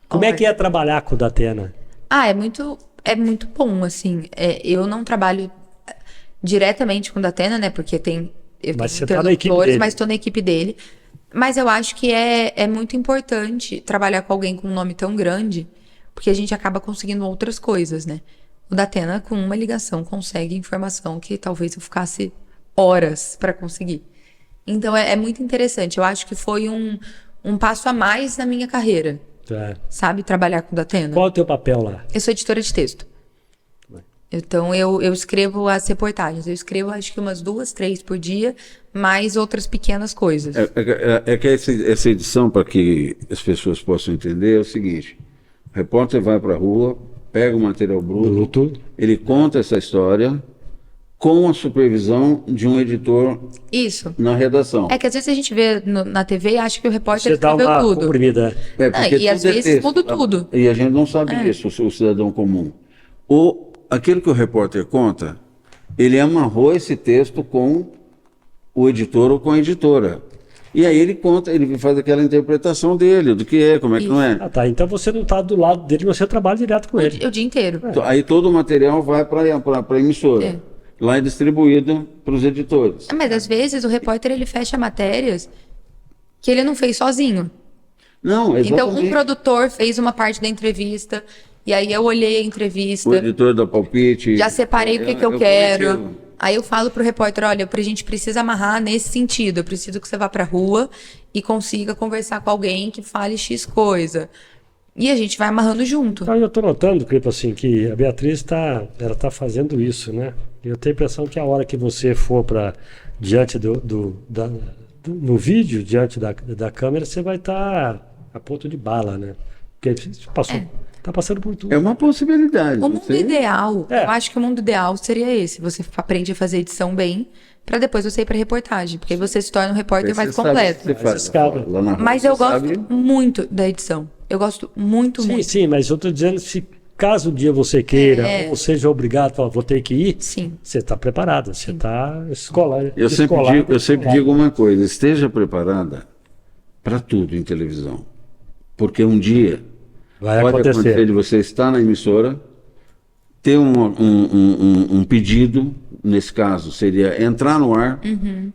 Como é que é trabalhar com o Datena? É muito bom, assim. Eu não trabalho diretamente com o Datena, né? Porque eu tenho você tá na equipe dele. Mas estou na equipe dele. Mas eu acho que é muito importante trabalhar com alguém com um nome tão grande, porque a gente acaba conseguindo outras coisas, né? O Datena, com uma ligação, consegue informação que talvez eu ficasse horas para conseguir. Então é muito interessante. Eu acho que foi um passo a mais na minha carreira. Sabe? Trabalhar com o Datena. Qual é o teu papel lá? Eu sou editora de texto. Então, eu escrevo as reportagens. Eu escrevo, acho que umas 2, 3 por dia, mais outras pequenas coisas. Que essa edição, para que as pessoas possam entender, é o seguinte. O repórter vai para a rua, pega o material bruto, ele conta essa história com a supervisão de um editor Isso. Na redação. É que às vezes a gente vê na TV e acha que o repórter escreveu tudo. Comprimida. E às vezes muda tudo. E a gente não sabe disso, o cidadão comum. Aquilo que o repórter conta, ele amarrou esse texto com o editor ou com a editora. E aí ele conta, ele faz aquela interpretação dele, do que é, como é que não é. Então você não está do lado dele, você trabalha direto com ele. O dia inteiro. Aí todo o material vai para a emissora. Lá é distribuído para os editores. Mas às vezes o repórter ele fecha matérias que ele não fez sozinho. Não, exatamente. Então um produtor fez uma parte da entrevista e aí eu olhei a entrevista. O editor da palpite. Já separei o que eu quero. Aí eu falo pro repórter, olha, a gente precisa amarrar nesse sentido. Eu preciso que você vá pra rua e consiga conversar com alguém que fale X coisa. E a gente vai amarrando junto. Então, eu estou notando, Cripa, assim, que a Beatriz ela tá fazendo isso, né? Eu tenho a impressão que a hora que você for diante no vídeo, diante da câmera, você vai estar a ponto de bala, né? Porque tá passando por tudo. É uma possibilidade. O mundo ideal, eu acho que o mundo ideal seria esse. Você aprende a fazer edição bem, para depois você ir para reportagem. Porque aí você se torna um repórter mais completo. Mas eu gosto muito da edição. Eu gosto muito. Sim, mas eu estou dizendo, se caso um dia você queira, ou seja obrigado, vou ter que ir, você está preparada, você está escolar. Eu sempre digo uma coisa, esteja preparada para tudo em televisão. Porque um dia vai pode acontecer de você estar na emissora ter um pedido, nesse caso seria entrar no ar,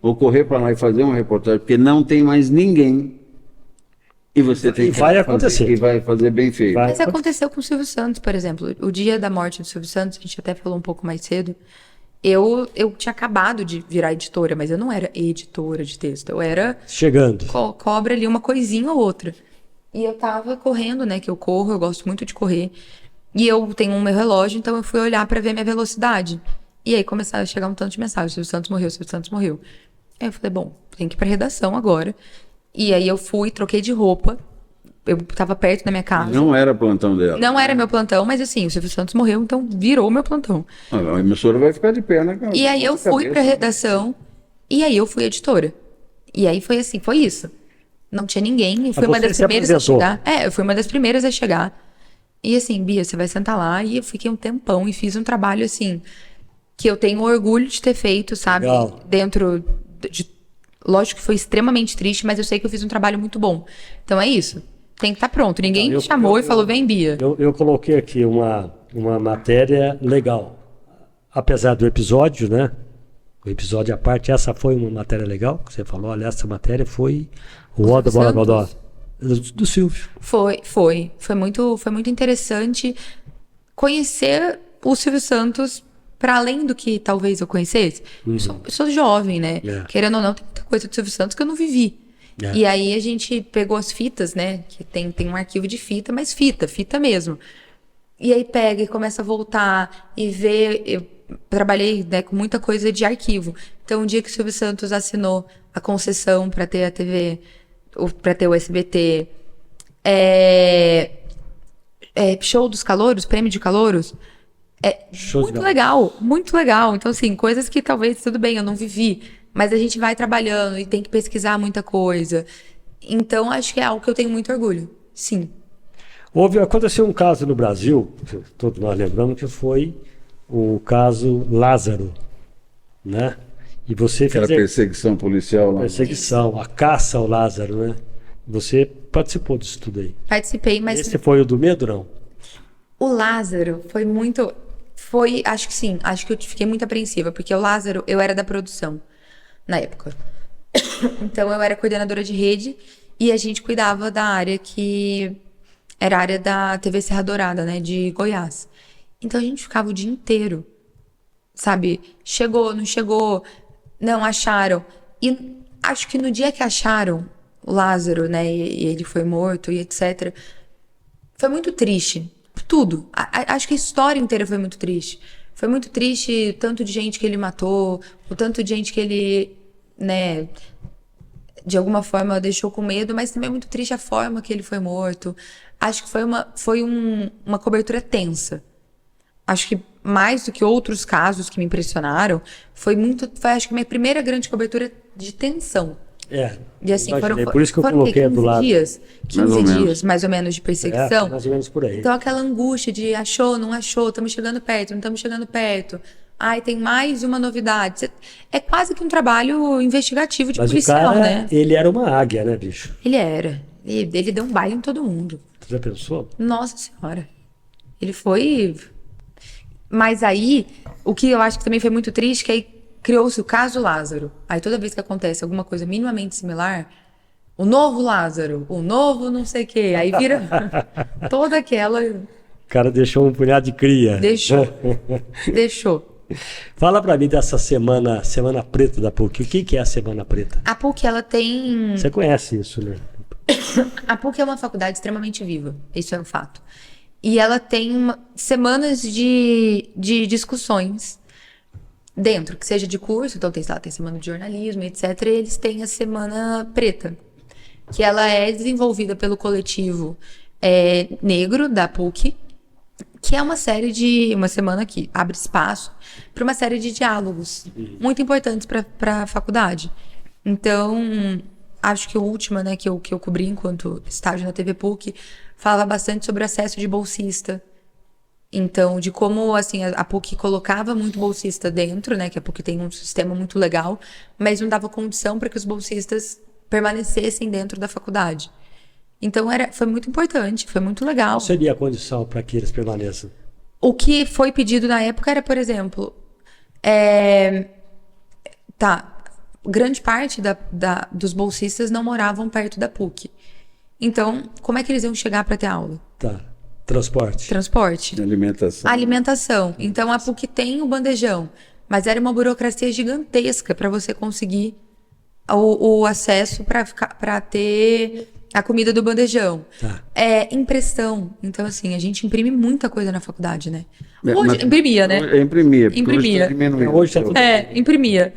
ou correr para lá e fazer uma reportagem, porque não tem mais ninguém. E você tem que vai fazer, acontecer. e vai fazer bem feito. Vai. Mas aconteceu com o Silvio Santos, por exemplo. O dia da morte do Silvio Santos, a gente até falou um pouco mais cedo. Eu tinha acabado de virar editora, mas eu não era editora de texto. Eu era Chegando. cobra ali uma coisinha ou outra. E eu tava correndo, né? Que eu corro, eu gosto muito de correr. E eu tenho um meu relógio, então eu fui olhar pra ver minha velocidade. E aí começaram a chegar um tanto de mensagem. O Silvio Santos morreu, o Silvio Santos morreu. Aí eu falei, bom, tem que ir pra redação agora. E aí eu fui, troquei de roupa. Eu tava perto da minha casa. Não era plantão dela. Não era meu plantão, mas assim, o Silvio Santos morreu, então virou meu plantão. A emissora vai ficar de pé, né, cara? E aí eu fui pra redação, e aí eu fui editora. E aí foi assim, foi isso. Não tinha ninguém, e fui uma você das se primeiras a apresentou. chegar. Eu fui uma das primeiras a chegar. E assim, Bia, você vai sentar lá, e eu fiquei um tempão, e fiz um trabalho assim, que eu tenho orgulho de ter feito, sabe? Legal. Dentro de... Lógico que foi extremamente triste, mas eu sei que eu fiz um trabalho muito bom. Então é isso. Tem que estar pronto. Ninguém me chamou e falou, vem, Bia. Eu coloquei aqui uma matéria legal. Apesar do episódio, né? O episódio à parte, essa foi uma matéria legal, que você falou, olha, essa matéria foi o Ó da Bola Godó. Do Silvio. Foi muito interessante conhecer o Silvio Santos para além do que talvez eu conhecesse. Eu sou jovem, né? É. Querendo ou não, tem muita coisa do Silvio Santos que eu não vivi. É. E aí a gente pegou as fitas, né? Que tem um arquivo de fita, mas fita mesmo. E aí pega e começa a voltar e ver. Eu trabalhei, né, com muita coisa de arquivo. Então, o dia que o Silvio Santos assinou a concessão para ter a TV, para ter o SBT, show dos calouros, prêmio de calouros, Show de muito bola. legal, muito legal. Então, assim, coisas que talvez, tudo bem, eu não vivi, mas a gente vai trabalhando e tem que pesquisar muita coisa. Então, acho que é algo que eu tenho muito orgulho, sim. Aconteceu um caso no Brasil, todos nós lembramos, que foi o caso Lázaro, né? E você Aquela fez perseguição policial lá. perseguição, a caça ao Lázaro, né? Você participou disso tudo aí. Participei, mas Esse foi o do medo, não? o Lázaro foi muito... acho que sim, acho que eu fiquei muito apreensiva, porque o Lázaro, eu era da produção na época. Então, eu era coordenadora de rede e a gente cuidava da área que era a área da TV Serra Dourada, né, de Goiás. Então, a gente ficava o dia inteiro, sabe? Chegou, não chegou, não acharam. E acho que no dia que acharam o Lázaro, né, e ele foi morto e etc., foi muito triste. Tudo. Acho que a história inteira foi muito triste. Foi muito triste o tanto de gente que ele matou, o tanto de gente que ele, né, de alguma forma deixou com medo, mas também é muito triste a forma que ele foi morto. Acho que foi uma cobertura tensa. Acho que mais do que outros casos que me impressionaram, foi acho que minha primeira grande cobertura de tensão. E assim, imaginei. Por isso que eu foram coloquei do lado. dias, Mais ou 15 menos. dias, mais ou menos, de perseguição. Mais ou menos por aí. Então, aquela angústia de achou, não achou, estamos chegando perto, não estamos chegando perto. Ai, tem mais uma novidade. É quase que um trabalho investigativo de Mas policial, o cara, né? ele era uma águia, né, bicho? Ele era. Ele deu um baile em todo mundo. Você já pensou? Nossa Senhora. Ele foi... Mas aí, o que eu acho que também foi muito triste, que aí criou-se o caso Lázaro. Aí toda vez que acontece alguma coisa minimamente similar, o novo Lázaro, o novo não sei o quê, aí vira toda aquela... O cara deixou um punhado de cria. Deixou. Fala pra mim dessa semana preta da PUC. O que é a Semana Preta? A PUC, ela tem... Você conhece isso, né? A PUC é uma faculdade extremamente viva, isso é um fato. E ela tem semanas de discussões dentro, que seja de curso, então tem semana de jornalismo, etc. E eles têm a Semana Preta, que ela é desenvolvida pelo coletivo negro da PUC, que é uma semana que abre espaço para uma série de diálogos muito importantes para a faculdade. Então, acho que a última, né, que eu cobri enquanto estágio na TV PUC, falava bastante sobre o acesso de bolsista. Então, de como, assim, a PUC colocava muito bolsista dentro, né, que a PUC tem um sistema muito legal, mas não dava condição para que os bolsistas permanecessem dentro da faculdade. Então, foi muito importante, foi muito legal. Qual seria a condição para que eles permaneçam? O que foi pedido na época era, por exemplo, grande parte dos bolsistas não moravam perto da PUC. Então, como é que eles iam chegar para ter aula? Tá. Transporte. Transporte. Alimentação. Alimentação. Então, a PUC tem o bandejão, mas era uma burocracia gigantesca para você conseguir o acesso para ter a comida do bandejão. Tá. Impressão. Então, assim, a gente imprime muita coisa na faculdade, né? Hoje, imprimia, né? Imprimia. Porque Imprimia. Hoje tá diminuindo. Hoje tá tudo- Imprimia.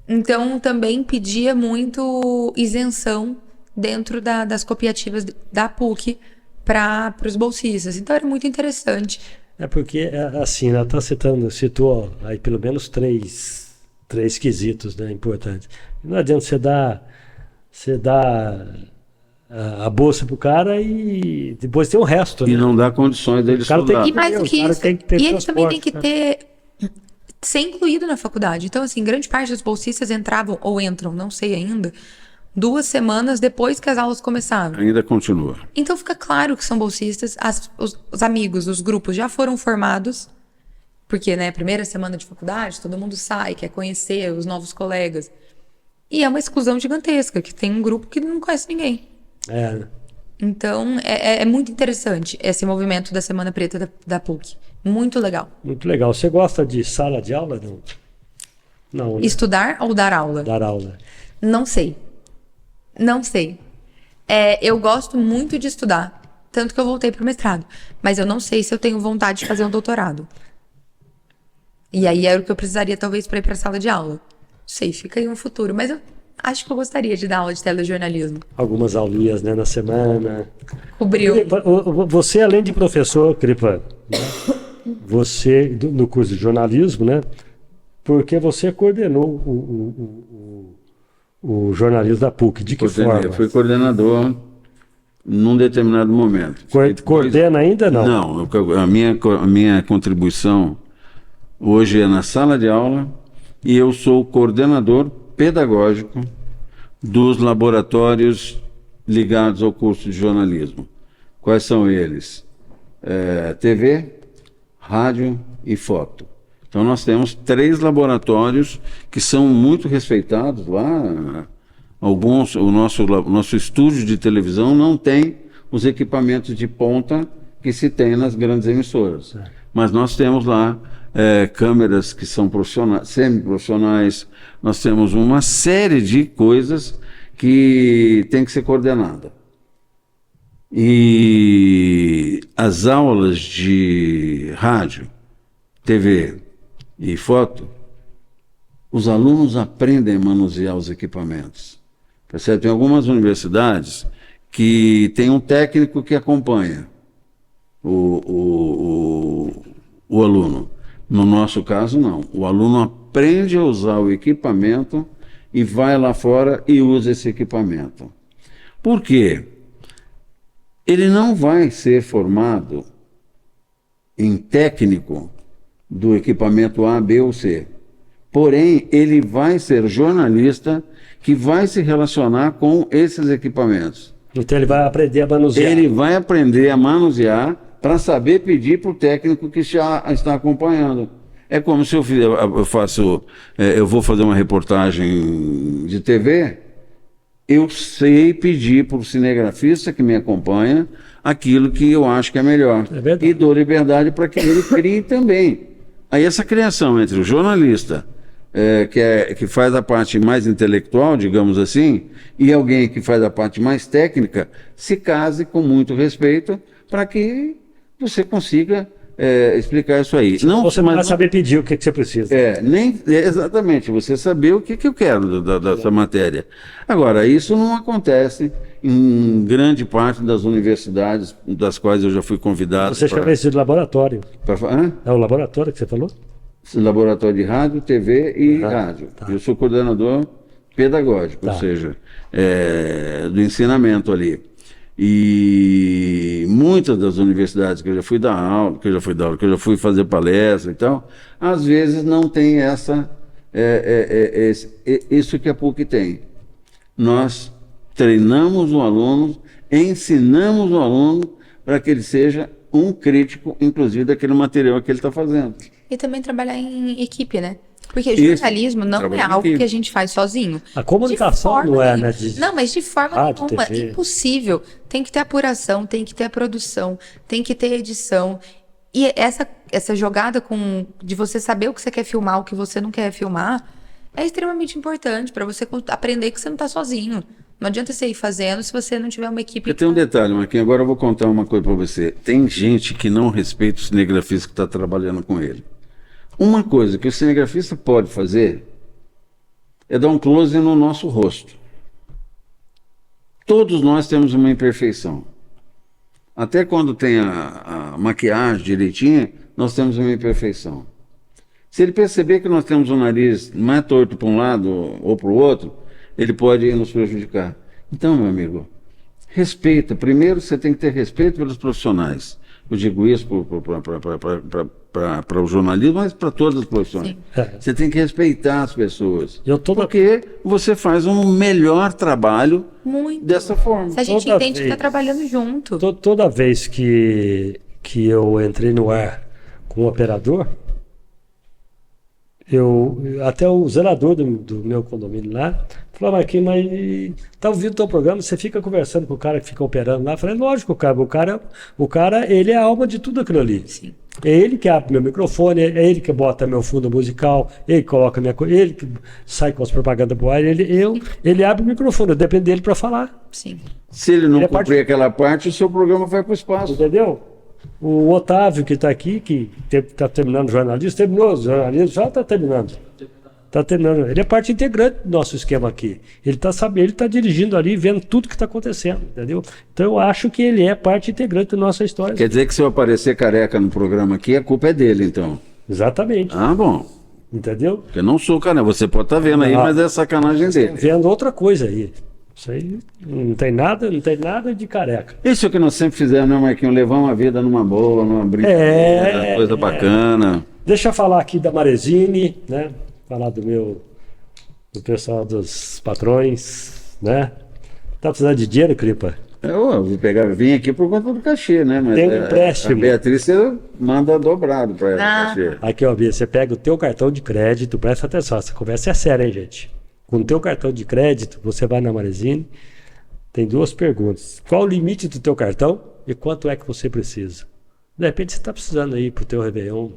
Então, também pedia muito isenção dentro das cooperativas da PUC para os bolsistas. Então, era muito interessante. É porque, assim, ela citou aí pelo menos três quesitos, né, importantes. Não adianta você dar a bolsa pro cara e depois tem o resto, né? E não dá condições dele O cara tem estudar. E mais do que O cara isso, tem que ter e ele também tem transporte, que ser incluído na faculdade. Então, assim, grande parte dos bolsistas entravam, ou entram, não sei ainda, 2 semanas depois que as aulas começaram. Ainda continua. Então fica claro que são bolsistas, os amigos, os grupos já foram formados, porque, né, primeira semana de faculdade, todo mundo sai, quer conhecer os novos colegas. E é uma exclusão gigantesca, que tem um grupo que não conhece ninguém. né? Então, é muito interessante esse movimento da Semana Preta da PUC. Muito legal. Muito legal. Você gosta de sala de aula? Não. Não, né? Estudar ou dar aula? Dar aula. Não sei. Não sei. Eu gosto muito de estudar, tanto que eu voltei para o mestrado. Mas eu não sei se eu tenho vontade de fazer um doutorado. E aí era o que eu precisaria, talvez, para ir para a sala de aula. Não sei, fica aí um futuro. Mas eu acho que eu gostaria de dar aula de telejornalismo. Algumas aulinhas, né, na semana. Cobriu. Você, além de professor, Cripa, né, você, no curso de jornalismo, né, porque você coordenou o jornalismo da PUC. De que forma? Eu fui coordenador num determinado momento. Coordena ainda não? Não, a minha contribuição hoje é na sala de aula e eu sou coordenador pedagógico dos laboratórios ligados ao curso de jornalismo. Quais são eles? TV, rádio e foto. Então nós temos 3 laboratórios que são muito respeitados lá. O nosso estúdio de televisão não tem os equipamentos de ponta que se tem nas grandes emissoras. Mas nós temos lá câmeras que são semi-profissionais, nós temos uma série de coisas que tem que ser coordenada. E as aulas de rádio, TV e foto, os alunos aprendem a manusear os equipamentos. Percebe? Tem algumas universidades que tem um técnico que acompanha o aluno. No nosso caso, não. O aluno aprende a usar o equipamento e vai lá fora e usa esse equipamento. Por quê? Ele não vai ser formado em técnico do equipamento A, B ou C. Porém, ele vai ser jornalista que vai se relacionar com esses equipamentos. Então ele vai aprender a manusear. Ele vai aprender a manusear para saber pedir para o técnico que já está acompanhando. É como se eu vou fazer uma reportagem de TV, eu sei pedir para o cinegrafista que me acompanha aquilo que eu acho que é melhor. É verdade. E dou liberdade para que ele crie também. Aí essa criação entre o jornalista, que faz a parte mais intelectual, digamos assim, e alguém que faz a parte mais técnica, se case com muito respeito para que você consiga explicar isso aí. Você vai saber pedir o que você precisa. Exatamente, você saber o que eu quero dessa matéria. Agora, isso não acontece em grande parte das universidades das quais eu já fui convidado. Você chama isso de laboratório. É o laboratório que você falou? Laboratório de rádio, TV e rádio. Tá. Eu sou coordenador pedagógico, ou seja, do ensinamento ali. E muitas das universidades que eu já fui dar aula, que eu já fui fazer palestra e tal, às vezes não tem isso que a PUC tem. Nós treinamos o aluno, ensinamos o aluno para que ele seja um crítico, inclusive, daquele material que ele está fazendo. E também trabalhar em equipe, né? Porque Isso. jornalismo não é Trabalhar em algo equipe. que a gente faz sozinho. A comunicação De forma não é, nenhuma. né? De Não, mas de forma rádio, nenhuma. TV. Impossível. Tem que ter apuração, tem que ter a produção, tem que ter edição. E essa jogada de você saber o que você quer filmar, o que você não quer filmar, é extremamente importante para você aprender que você não está sozinho. Não adianta você ir fazendo se você não tiver uma equipe. Porque tem um detalhe, Marquinhos, agora eu vou contar uma coisa para você. Tem gente que não respeita o cinegrafista que está trabalhando com ele. Uma coisa que o cinegrafista pode fazer é dar um close no nosso rosto. Todos nós temos uma imperfeição. Até quando tem a maquiagem direitinha, nós temos uma imperfeição. Se ele perceber que nós temos o nariz mais torto para um lado ou para o outro, ele pode nos prejudicar. Então, meu amigo, respeita. Primeiro, você tem que ter respeito pelos profissionais. Eu digo isso para o jornalismo, mas para todas as profissões. Você tem que respeitar as pessoas. Porque você faz um melhor trabalho dessa forma. Se a gente entende que está trabalhando junto. Toda vez que eu entrei no ar com o operador, até o zelador do meu condomínio lá falou: Marquinhos, mas tá ouvindo o teu programa, você fica conversando com o cara que fica operando lá. Eu falei: lógico, o cara, ele é a alma de tudo aquilo ali. Sim. É ele que abre meu microfone, é ele que bota meu fundo musical, ele que coloca minha coisa, ele que sai com as propagandas pro ar, ele abre o microfone, eu dependo dele para falar. Sim. Se ele não cumprir aquela parte, o seu programa vai para o espaço. Entendeu? O Otávio, que está aqui, que está terminando o jornalismo, terminou o jornalismo, já está terminando. Está terminando. Ele é parte integrante do nosso esquema aqui. Ele está sabendo, ele está dirigindo ali, vendo tudo que está acontecendo, entendeu? Então eu acho que ele é parte integrante da nossa história. Quer dizer que se eu aparecer careca no programa aqui, a culpa é dele, então. Exatamente. Ah, bom. Entendeu? Porque eu não sou careca. Você pode estar vendo aí, mas é sacanagem dele. Vendo outra coisa aí. Isso aí não tem nada de careca. Isso é o que nós sempre fizemos, né, Marquinhos? Levar uma vida numa boa, numa brincadeira, coisa bacana. Deixa eu falar aqui da Marezine, né? Falar do pessoal dos patrões, né? Tá precisando de dinheiro, Cripa? Eu vim aqui por conta do cachê, né? Mas tem um empréstimo. A Beatriz, você manda dobrado para ela o cachê. Aqui, ó, Bia, você pega o teu cartão de crédito, presta atenção, essa conversa é séria, hein, gente? Com o teu cartão de crédito, você vai na Marezine, tem 2 perguntas. Qual o limite do teu cartão e quanto é que você precisa? De repente você está precisando aí pro teu Réveillon,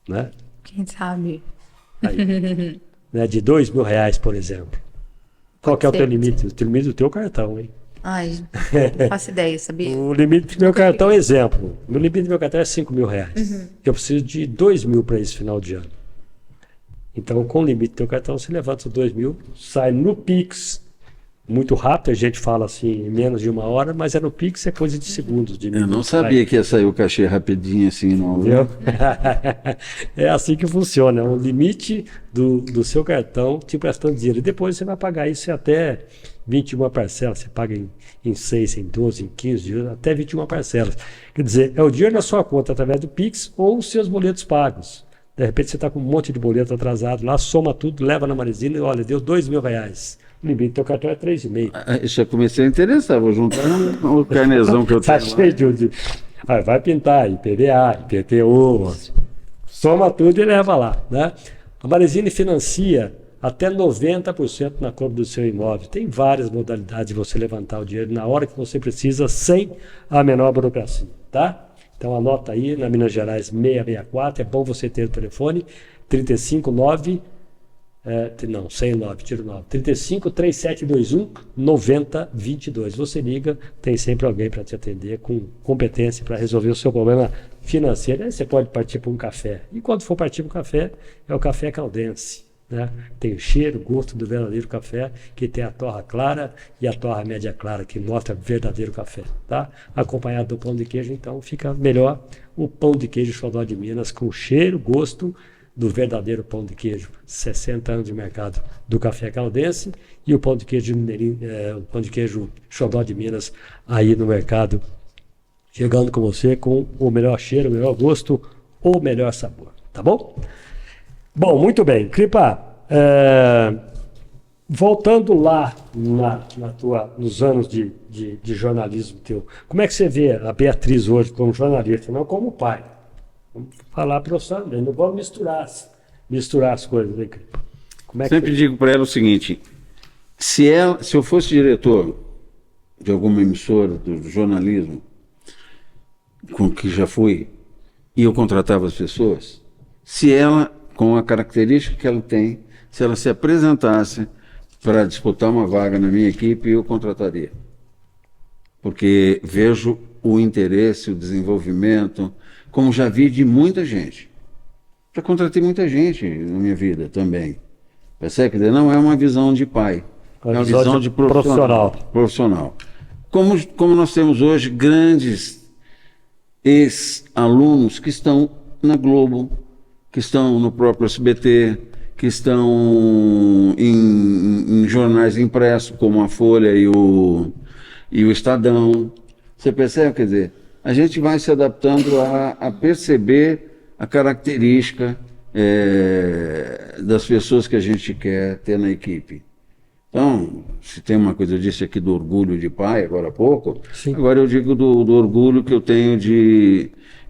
né? Quem sabe? Aí, né, de R$2.000, por exemplo. Qual que é o teu limite? O limite do teu cartão, hein? Ai, não faço ideia, sabia? O limite do meu cartão, exemplo. O limite do meu cartão é R$5.000. Eu preciso de R$2.000 para esse final de ano. Então, com o limite do teu cartão, você levanta os 2.000, sai no Pix, muito rápido, a gente fala assim, em menos de 1 hora, mas no Pix é coisa de segundos. Eu não sabia que ia sair o cachê rapidinho assim, não. É assim que funciona, é um limite do seu cartão te prestando dinheiro. E depois você vai pagar isso até 21 parcelas, você paga em 6, em 12, em 15 dias, até 21 parcelas. Quer dizer, é o dinheiro na sua conta através do Pix ou os seus boletos pagos. De repente você está com um monte de boleto atrasado lá, soma tudo, leva na Marezine e olha, deu R$2.000. O limite do teu cartão é 3,5. Já comecei a interessar, vou juntar o carnezão que eu tenho. Tá cheio de... vai pintar IPVA, IPTU, soma tudo e leva lá, né? A Marezine financia até 90% na compra do seu imóvel. Tem várias modalidades de você levantar o dinheiro na hora que você precisa, sem a menor burocracia, tá? Então anota aí, na Minas Gerais 664, é bom você ter o telefone, 359, sem 9, tira o 9, 35 3721 9022. Você liga, tem sempre alguém para te atender com competência para resolver o seu problema financeiro. Aí você pode partir para um café. E quando for partir para um café, é o café caldense. Né? Tem o cheiro, o gosto do verdadeiro café, que tem a torra clara e a torra média clara, que mostra verdadeiro café, tá? Acompanhado do pão de queijo, então fica melhor o pão de queijo Xodó de Minas, com o cheiro, gosto do verdadeiro pão de queijo. 60 anos de mercado do café caldense e o pão de queijo o pão de queijo Xodó de Minas aí no mercado, chegando com você com o melhor cheiro, o melhor gosto, o melhor sabor, tá bom? Bom, muito bem. Cripa, Voltando lá nos anos de jornalismo teu, como é que você vê a Beatriz hoje como jornalista, não como pai? Vamos falar profissionalmente, não vamos misturar as coisas. Né? Como é Sempre digo para ela o seguinte, se eu fosse diretor de alguma emissora do jornalismo, com que já fui, e eu contratava as pessoas, se ela, com a característica que ela tem, se ela se apresentasse para disputar uma vaga na minha equipe, eu contrataria. Porque vejo o interesse, o desenvolvimento, como já vi de muita gente. Já contratei muita gente na minha vida também. Percebe? Quer dizer, não é uma visão de pai, é uma visão de profissional. Como nós temos hoje grandes ex-alunos que estão na Globo, que estão no próprio SBT, que estão em jornais impressos, como a Folha e o Estadão. Você percebe? Quer dizer, a gente vai se adaptando a perceber a característica das pessoas que a gente quer ter na equipe. Então, se tem uma coisa, eu disse aqui do orgulho de pai, agora há pouco, Sim. Agora eu digo do orgulho que eu tenho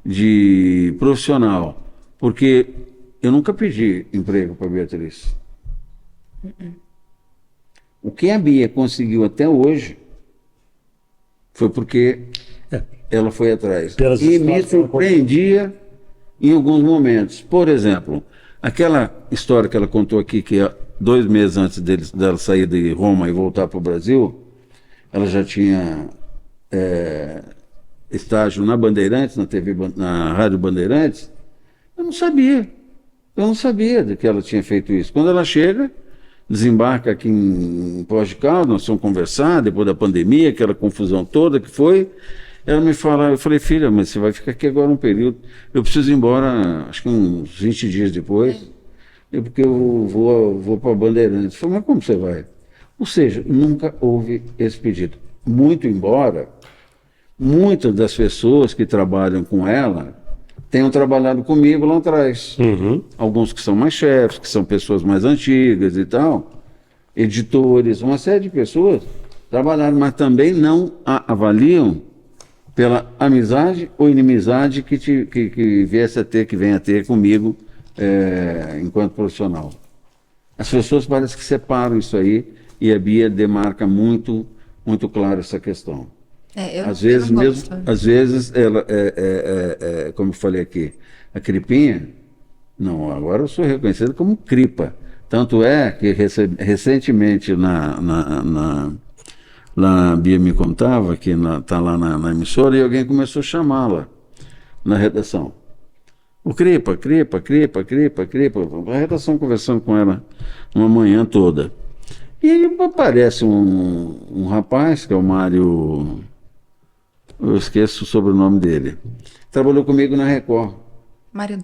de profissional, porque eu nunca pedi emprego para a Beatriz. O que a Bia conseguiu até hoje foi porque ela foi atrás. E me surpreendia em alguns momentos. Por exemplo, aquela história que ela contou aqui, que 2 meses antes dela sair de Roma e voltar para o Brasil, ela já tinha estágio na Bandeirantes, na Rádio Bandeirantes. Eu não sabia de que ela tinha feito isso. Quando ela chega, desembarca aqui em Poços de Caldas, nós fomos conversar, depois da pandemia, aquela confusão toda que foi, ela me fala, eu falei, filha, mas você vai ficar aqui agora um período, eu preciso ir embora, acho que uns 20 dias depois, porque eu vou para a Bandeirantes. Eu falei, mas como você vai? Ou seja, nunca houve esse pedido. Muito embora, muitas das pessoas que trabalham com ela tenham trabalhado comigo lá atrás. Uhum. Alguns que são mais chefes, que são pessoas mais antigas e tal, editores, uma série de pessoas trabalharam, mas também não a avaliam pela amizade ou inimizade que viesse a ter, que vem a ter comigo enquanto profissional. As pessoas parecem que separam isso aí e a Bia demarca muito, muito claro essa questão. Às vezes ela, como eu falei aqui, a Cripinha, não, agora eu sou reconhecido como Cripa. Tanto é que recentemente lá a Bia me contava que está lá na emissora e alguém começou a chamá-la na redação. O Cripa. A redação conversando com ela uma manhã toda. E aí aparece um rapaz, que é o Mário, eu esqueço o sobrenome dele. Trabalhou comigo na Record. Mário.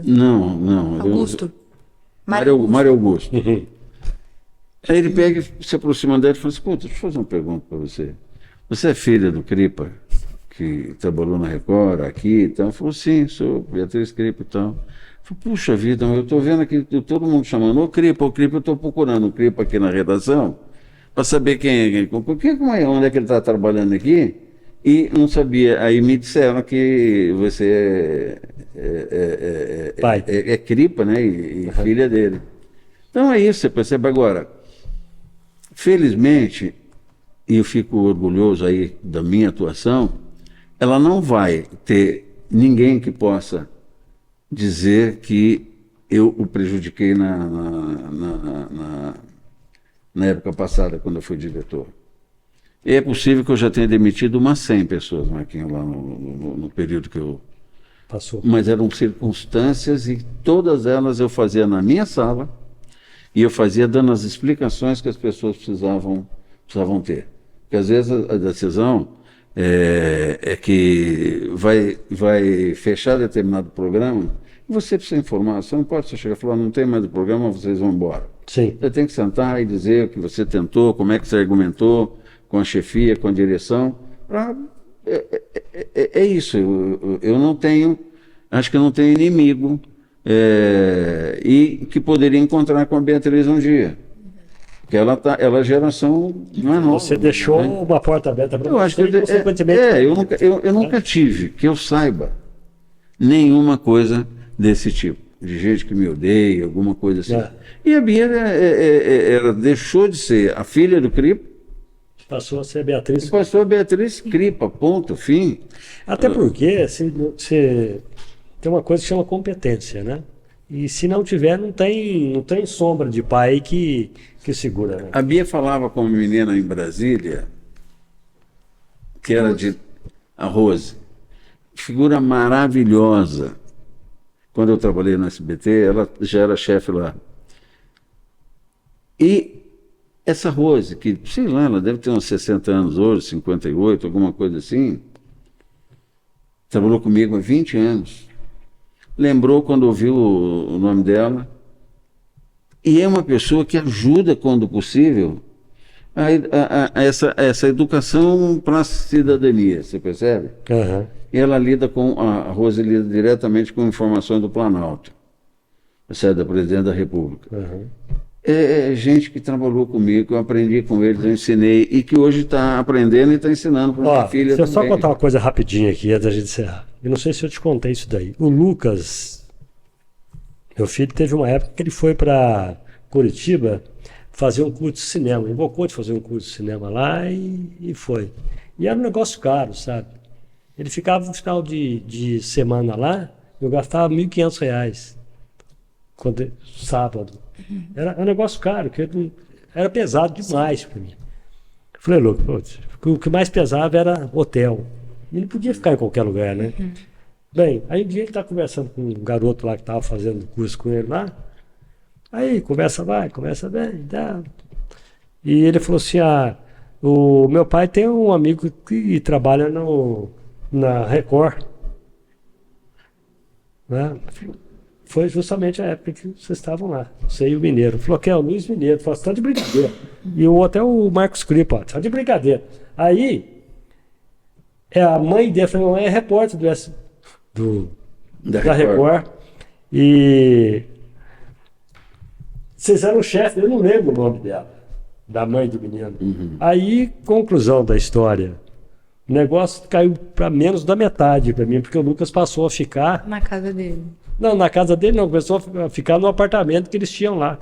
Não. Augusto. Mário Augusto. Uhum. Aí ele pega e se aproxima dele e fala assim, deixa eu fazer uma pergunta para você. Você é filha do Cripa, que trabalhou na Record, aqui e tal? Ele falou, sim, sou Beatriz Cripa e tal. Eu falei, puxa vida, eu estou vendo aqui todo mundo chamando o Cripa, eu estou procurando o Cripa aqui na redação para saber quem é, onde é que ele está trabalhando aqui, e não sabia. Aí me disseram que você Pai. é Cripa, né, e filha dele. Então é isso, você percebe agora. Felizmente, e eu fico orgulhoso aí da minha atuação, ela não vai ter ninguém que possa dizer que eu o prejudiquei na época passada, quando eu fui diretor. E é possível que eu já tenha demitido umas 100 pessoas, Marquinhos, lá no período que eu... Passou. Mas eram circunstâncias e todas elas eu fazia na minha sala e eu fazia dando as explicações que as pessoas precisavam ter. Porque às vezes a decisão é que vai fechar determinado programa e você precisa informar. Você não pode só chegar e falar, não tem mais o programa, vocês vão embora. Sim. Você tem que sentar e dizer o que você tentou, como é que você argumentou com a chefia, com a direção. É isso. Eu não tenho, acho que eu não tenho inimigo e que poderia encontrar com a Beatriz um dia. Porque ela é geração mais nova. Você deixou né? uma porta aberta para Eu acho que você e, consequentemente... eu nunca tive, que eu saiba, nenhuma coisa desse tipo. De gente que me odeia, alguma coisa assim. É. E a Bia, ela deixou de ser a filha do Cripa Passou a ser Beatriz. e passou a Beatriz Cripa, ponto, fim. Até porque você tem uma coisa que chama competência, né? E se não tiver, não tem sombra de pai que segura, né? A Bia falava com uma menina em Brasília, que era a Rose, figura maravilhosa. Quando eu trabalhei no SBT, ela já era chefe lá. E essa Rose, que, sei lá, ela deve ter uns 60 anos hoje, 58, alguma coisa assim, trabalhou comigo há 20 anos. Lembrou quando ouviu o nome dela. E é uma pessoa que ajuda, quando possível, essa educação para a cidadania, você percebe? Aham. E ela a Rose lida diretamente com informações do Planalto, da Presidente da República. Aham. É gente que trabalhou comigo, que eu aprendi com eles, eu ensinei, e que hoje está aprendendo e está ensinando para minha filha Deixa eu só também. contar uma coisa rapidinho aqui antes da gente encerrar. Eu não sei se eu te contei isso daí. O Lucas, meu filho, teve uma época que ele foi para Curitiba fazer um curso de cinema. Invocou de fazer um curso de cinema lá e foi. E era um negócio caro, sabe? Ele ficava no final de semana lá, eu gastava R$ 1.500. Sábado. Era um negócio caro, era pesado demais para mim. Eu falei, Lucas, o que mais pesava era hotel. E ele podia ficar em qualquer lugar, né? Bem, aí um dia ele está conversando com um garoto lá que estava fazendo curso com ele lá. Aí, conversa vai, conversa bem, dá. E ele falou assim, o meu pai tem um amigo que trabalha na Record. Né? Foi justamente a época que vocês estavam lá, você e o Mineiro. Falou que é o Luiz Mineiro, falou, você tá de brincadeira. E até o Marcos Cripa, tá de brincadeira. Aí, a mãe dele falou, é repórter da Record. E vocês eram o chefe, eu não lembro o nome dela, da mãe do menino. Aí, conclusão da história, o negócio caiu para menos da metade para mim, porque o Lucas passou a ficar... Na casa dele. Não, na casa dele não, começou a ficar no apartamento que eles tinham lá.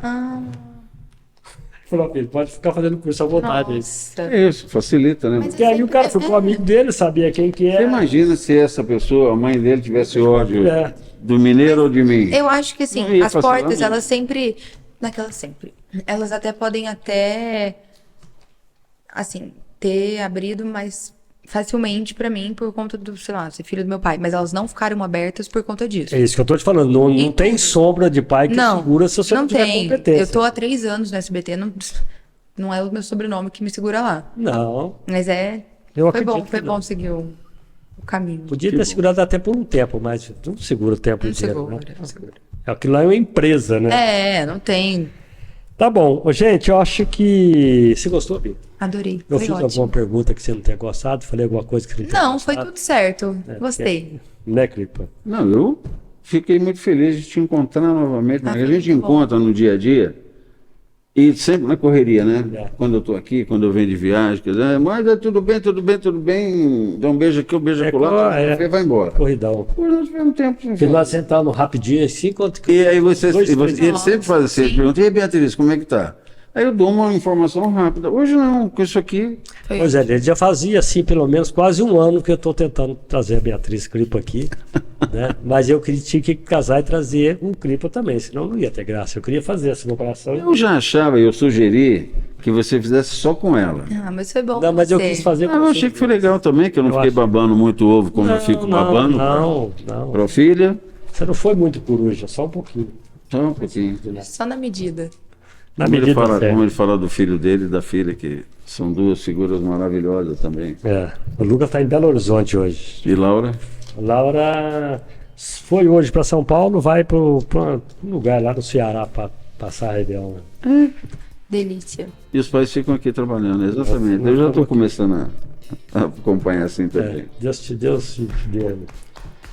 Falou, filho, pode ficar fazendo curso à vontade. Nossa. É isso, facilita, né? Mas Porque aí o cara ficou amigo dele, sabia quem que Você era. imagina se essa pessoa, a mãe dele, tivesse ódio É. do Mineiro ou de mim? Eu acho que Não assim, ia as facilitar portas, muito. elas sempre. Naquelas sempre. Elas até podem assim, ter abrido mais facilmente pra mim por conta do, sei lá, ser filho do meu pai. Mas elas não ficaram abertas por conta disso. É isso que eu tô te falando. Não tem sombra de pai que Não, segura se você não tiver tem. competência. Eu tô há 3 anos no SBT, não é o meu sobrenome que me segura lá. Não. Mas Eu foi acredito foi que bom não. seguir o caminho. Podia ter segurado até por um tempo, mas não segura o tempo Não inteiro. segura, Né? não segura. Aquilo lá é uma empresa, né? Não tem. Tá bom. Ô, gente, eu acho que... Você gostou, Bia? Adorei. Eu Foi fiz ótimo. alguma pergunta que você não tenha gostado? Falei alguma coisa que você não tenha Não, gostado? foi tudo certo. Gostei. Né, Cripa? Não, eu fiquei muito feliz de te encontrar novamente. Ah, A gente muito bom. encontra no dia a dia e sempre na correria, né? É. Quando eu estou aqui, quando eu venho de viagem, quer dizer, mas tudo bem, tudo bem, tudo bem. Dá um beijo aqui, um beijo acolá, vai embora. Corridão. Hoje nós tivemos tempo. Porque nós sentamos rapidinho assim, quando... E aí Dois, três ele sempre faz assim, ele pergunta, e aí, Beatriz, como é que tá? Aí eu dou uma informação rápida. Hoje não, com isso aqui. Foi Pois é, ele já fazia assim, pelo menos quase um ano que eu estou tentando trazer a Beatriz Cripa aqui, né? Mas eu tinha que casar e trazer um Cripa também, senão não ia ter graça. Eu queria fazer essa comparação. Eu já achava, eu sugeri que você fizesse só com ela. mas foi bom. Não, mas eu você. quis fazer com Eu você. achei que foi legal também, que eu não Eu fiquei acho. babando muito ovo como eu fico babando Não. para a filha. Você não foi muito coruja, só um pouquinho. Só um pouquinho. Só na medida. Na Como medida certa. como ele fala do filho dele e da filha, que são duas figuras maravilhosas também. É, o Lucas está em Belo Horizonte hoje. E Laura? A Laura foi hoje para São Paulo, vai para um lugar lá no Ceará para passar a Réveillon. Delícia. E os pais ficam aqui trabalhando, exatamente. Eu já estou começando a acompanhar assim também. Deus te dê.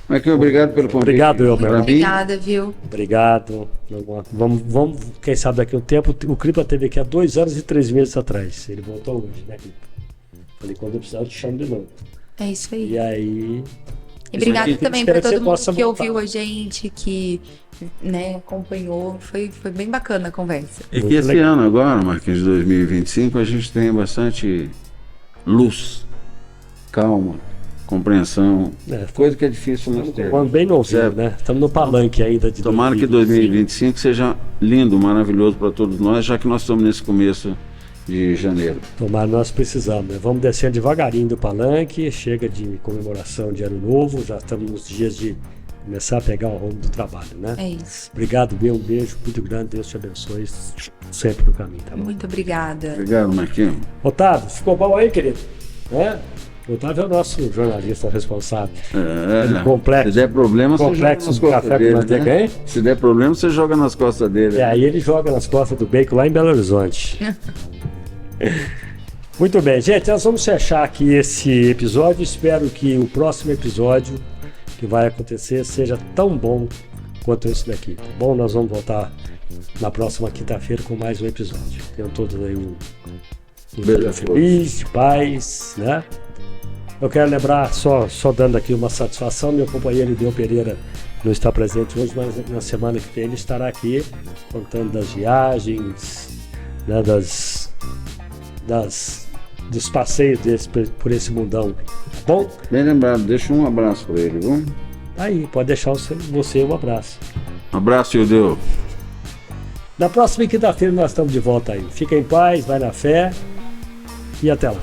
Marquinhos, obrigado pelo convite. Obrigado, Elmer. Pra mim, Obrigada, viu? Obrigado. Vamos, quem sabe daqui a um tempo. O Cripa teve aqui há 2 anos e 3 meses atrás. Ele voltou hoje, né, Cripa? Falei, quando eu precisar, eu te chamo de novo. É isso aí. E aí. E obrigado aqui, também espero para que todo você mundo possa que voltar. ouviu a gente, que, né, acompanhou. Foi bem bacana a conversa. e que Muito esse legal. ano agora, Marquinhos, de 2025, a gente tenha bastante luz, calma, compreensão, É, coisa que é difícil nós Um termos. ano bem novinho, Certo. né? Estamos no palanque ainda de Tomara que 2025 seja lindo, maravilhoso para todos nós, já que nós estamos nesse começo de janeiro. Tomara, nós precisamos, né? Vamos descendo devagarinho do palanque, chega de comemoração de Ano Novo, já estamos nos dias de começar a pegar o rumo do trabalho, né? É isso. Obrigado, um beijo muito grande, Deus te abençoe sempre no caminho, tá bom? Muito obrigada. Obrigado, Marquinhos. Otávio, ficou bom aí, querido? Né? Otávio é o nosso jornalista responsável. É, Complexo. se der problema, você joga Complexo nas do costas café com dele, manteiga, né? hein? Se der problema, você joga nas costas dele. E aí ele joga nas costas do Bacon lá em Belo Horizonte. Muito bem, gente, nós vamos fechar aqui esse episódio. Espero que o próximo episódio que vai acontecer seja tão bom quanto esse daqui, tá bom? Nós vamos voltar na próxima quinta-feira com mais um episódio. Tenham todos aí um dia Beleza. feliz, de paz, né? Eu quero lembrar, só dando aqui uma satisfação, meu companheiro Ideu Pereira não está presente hoje, mas na semana que vem ele estará aqui contando das viagens, né, dos passeios por esse mundão. Tá bom? Bem lembrado, deixa um abraço para ele, viu? Aí, pode deixar você um abraço. Um abraço, Ildeu. Na próxima quinta-feira nós estamos de volta aí. Fica em paz, vai na fé e até lá.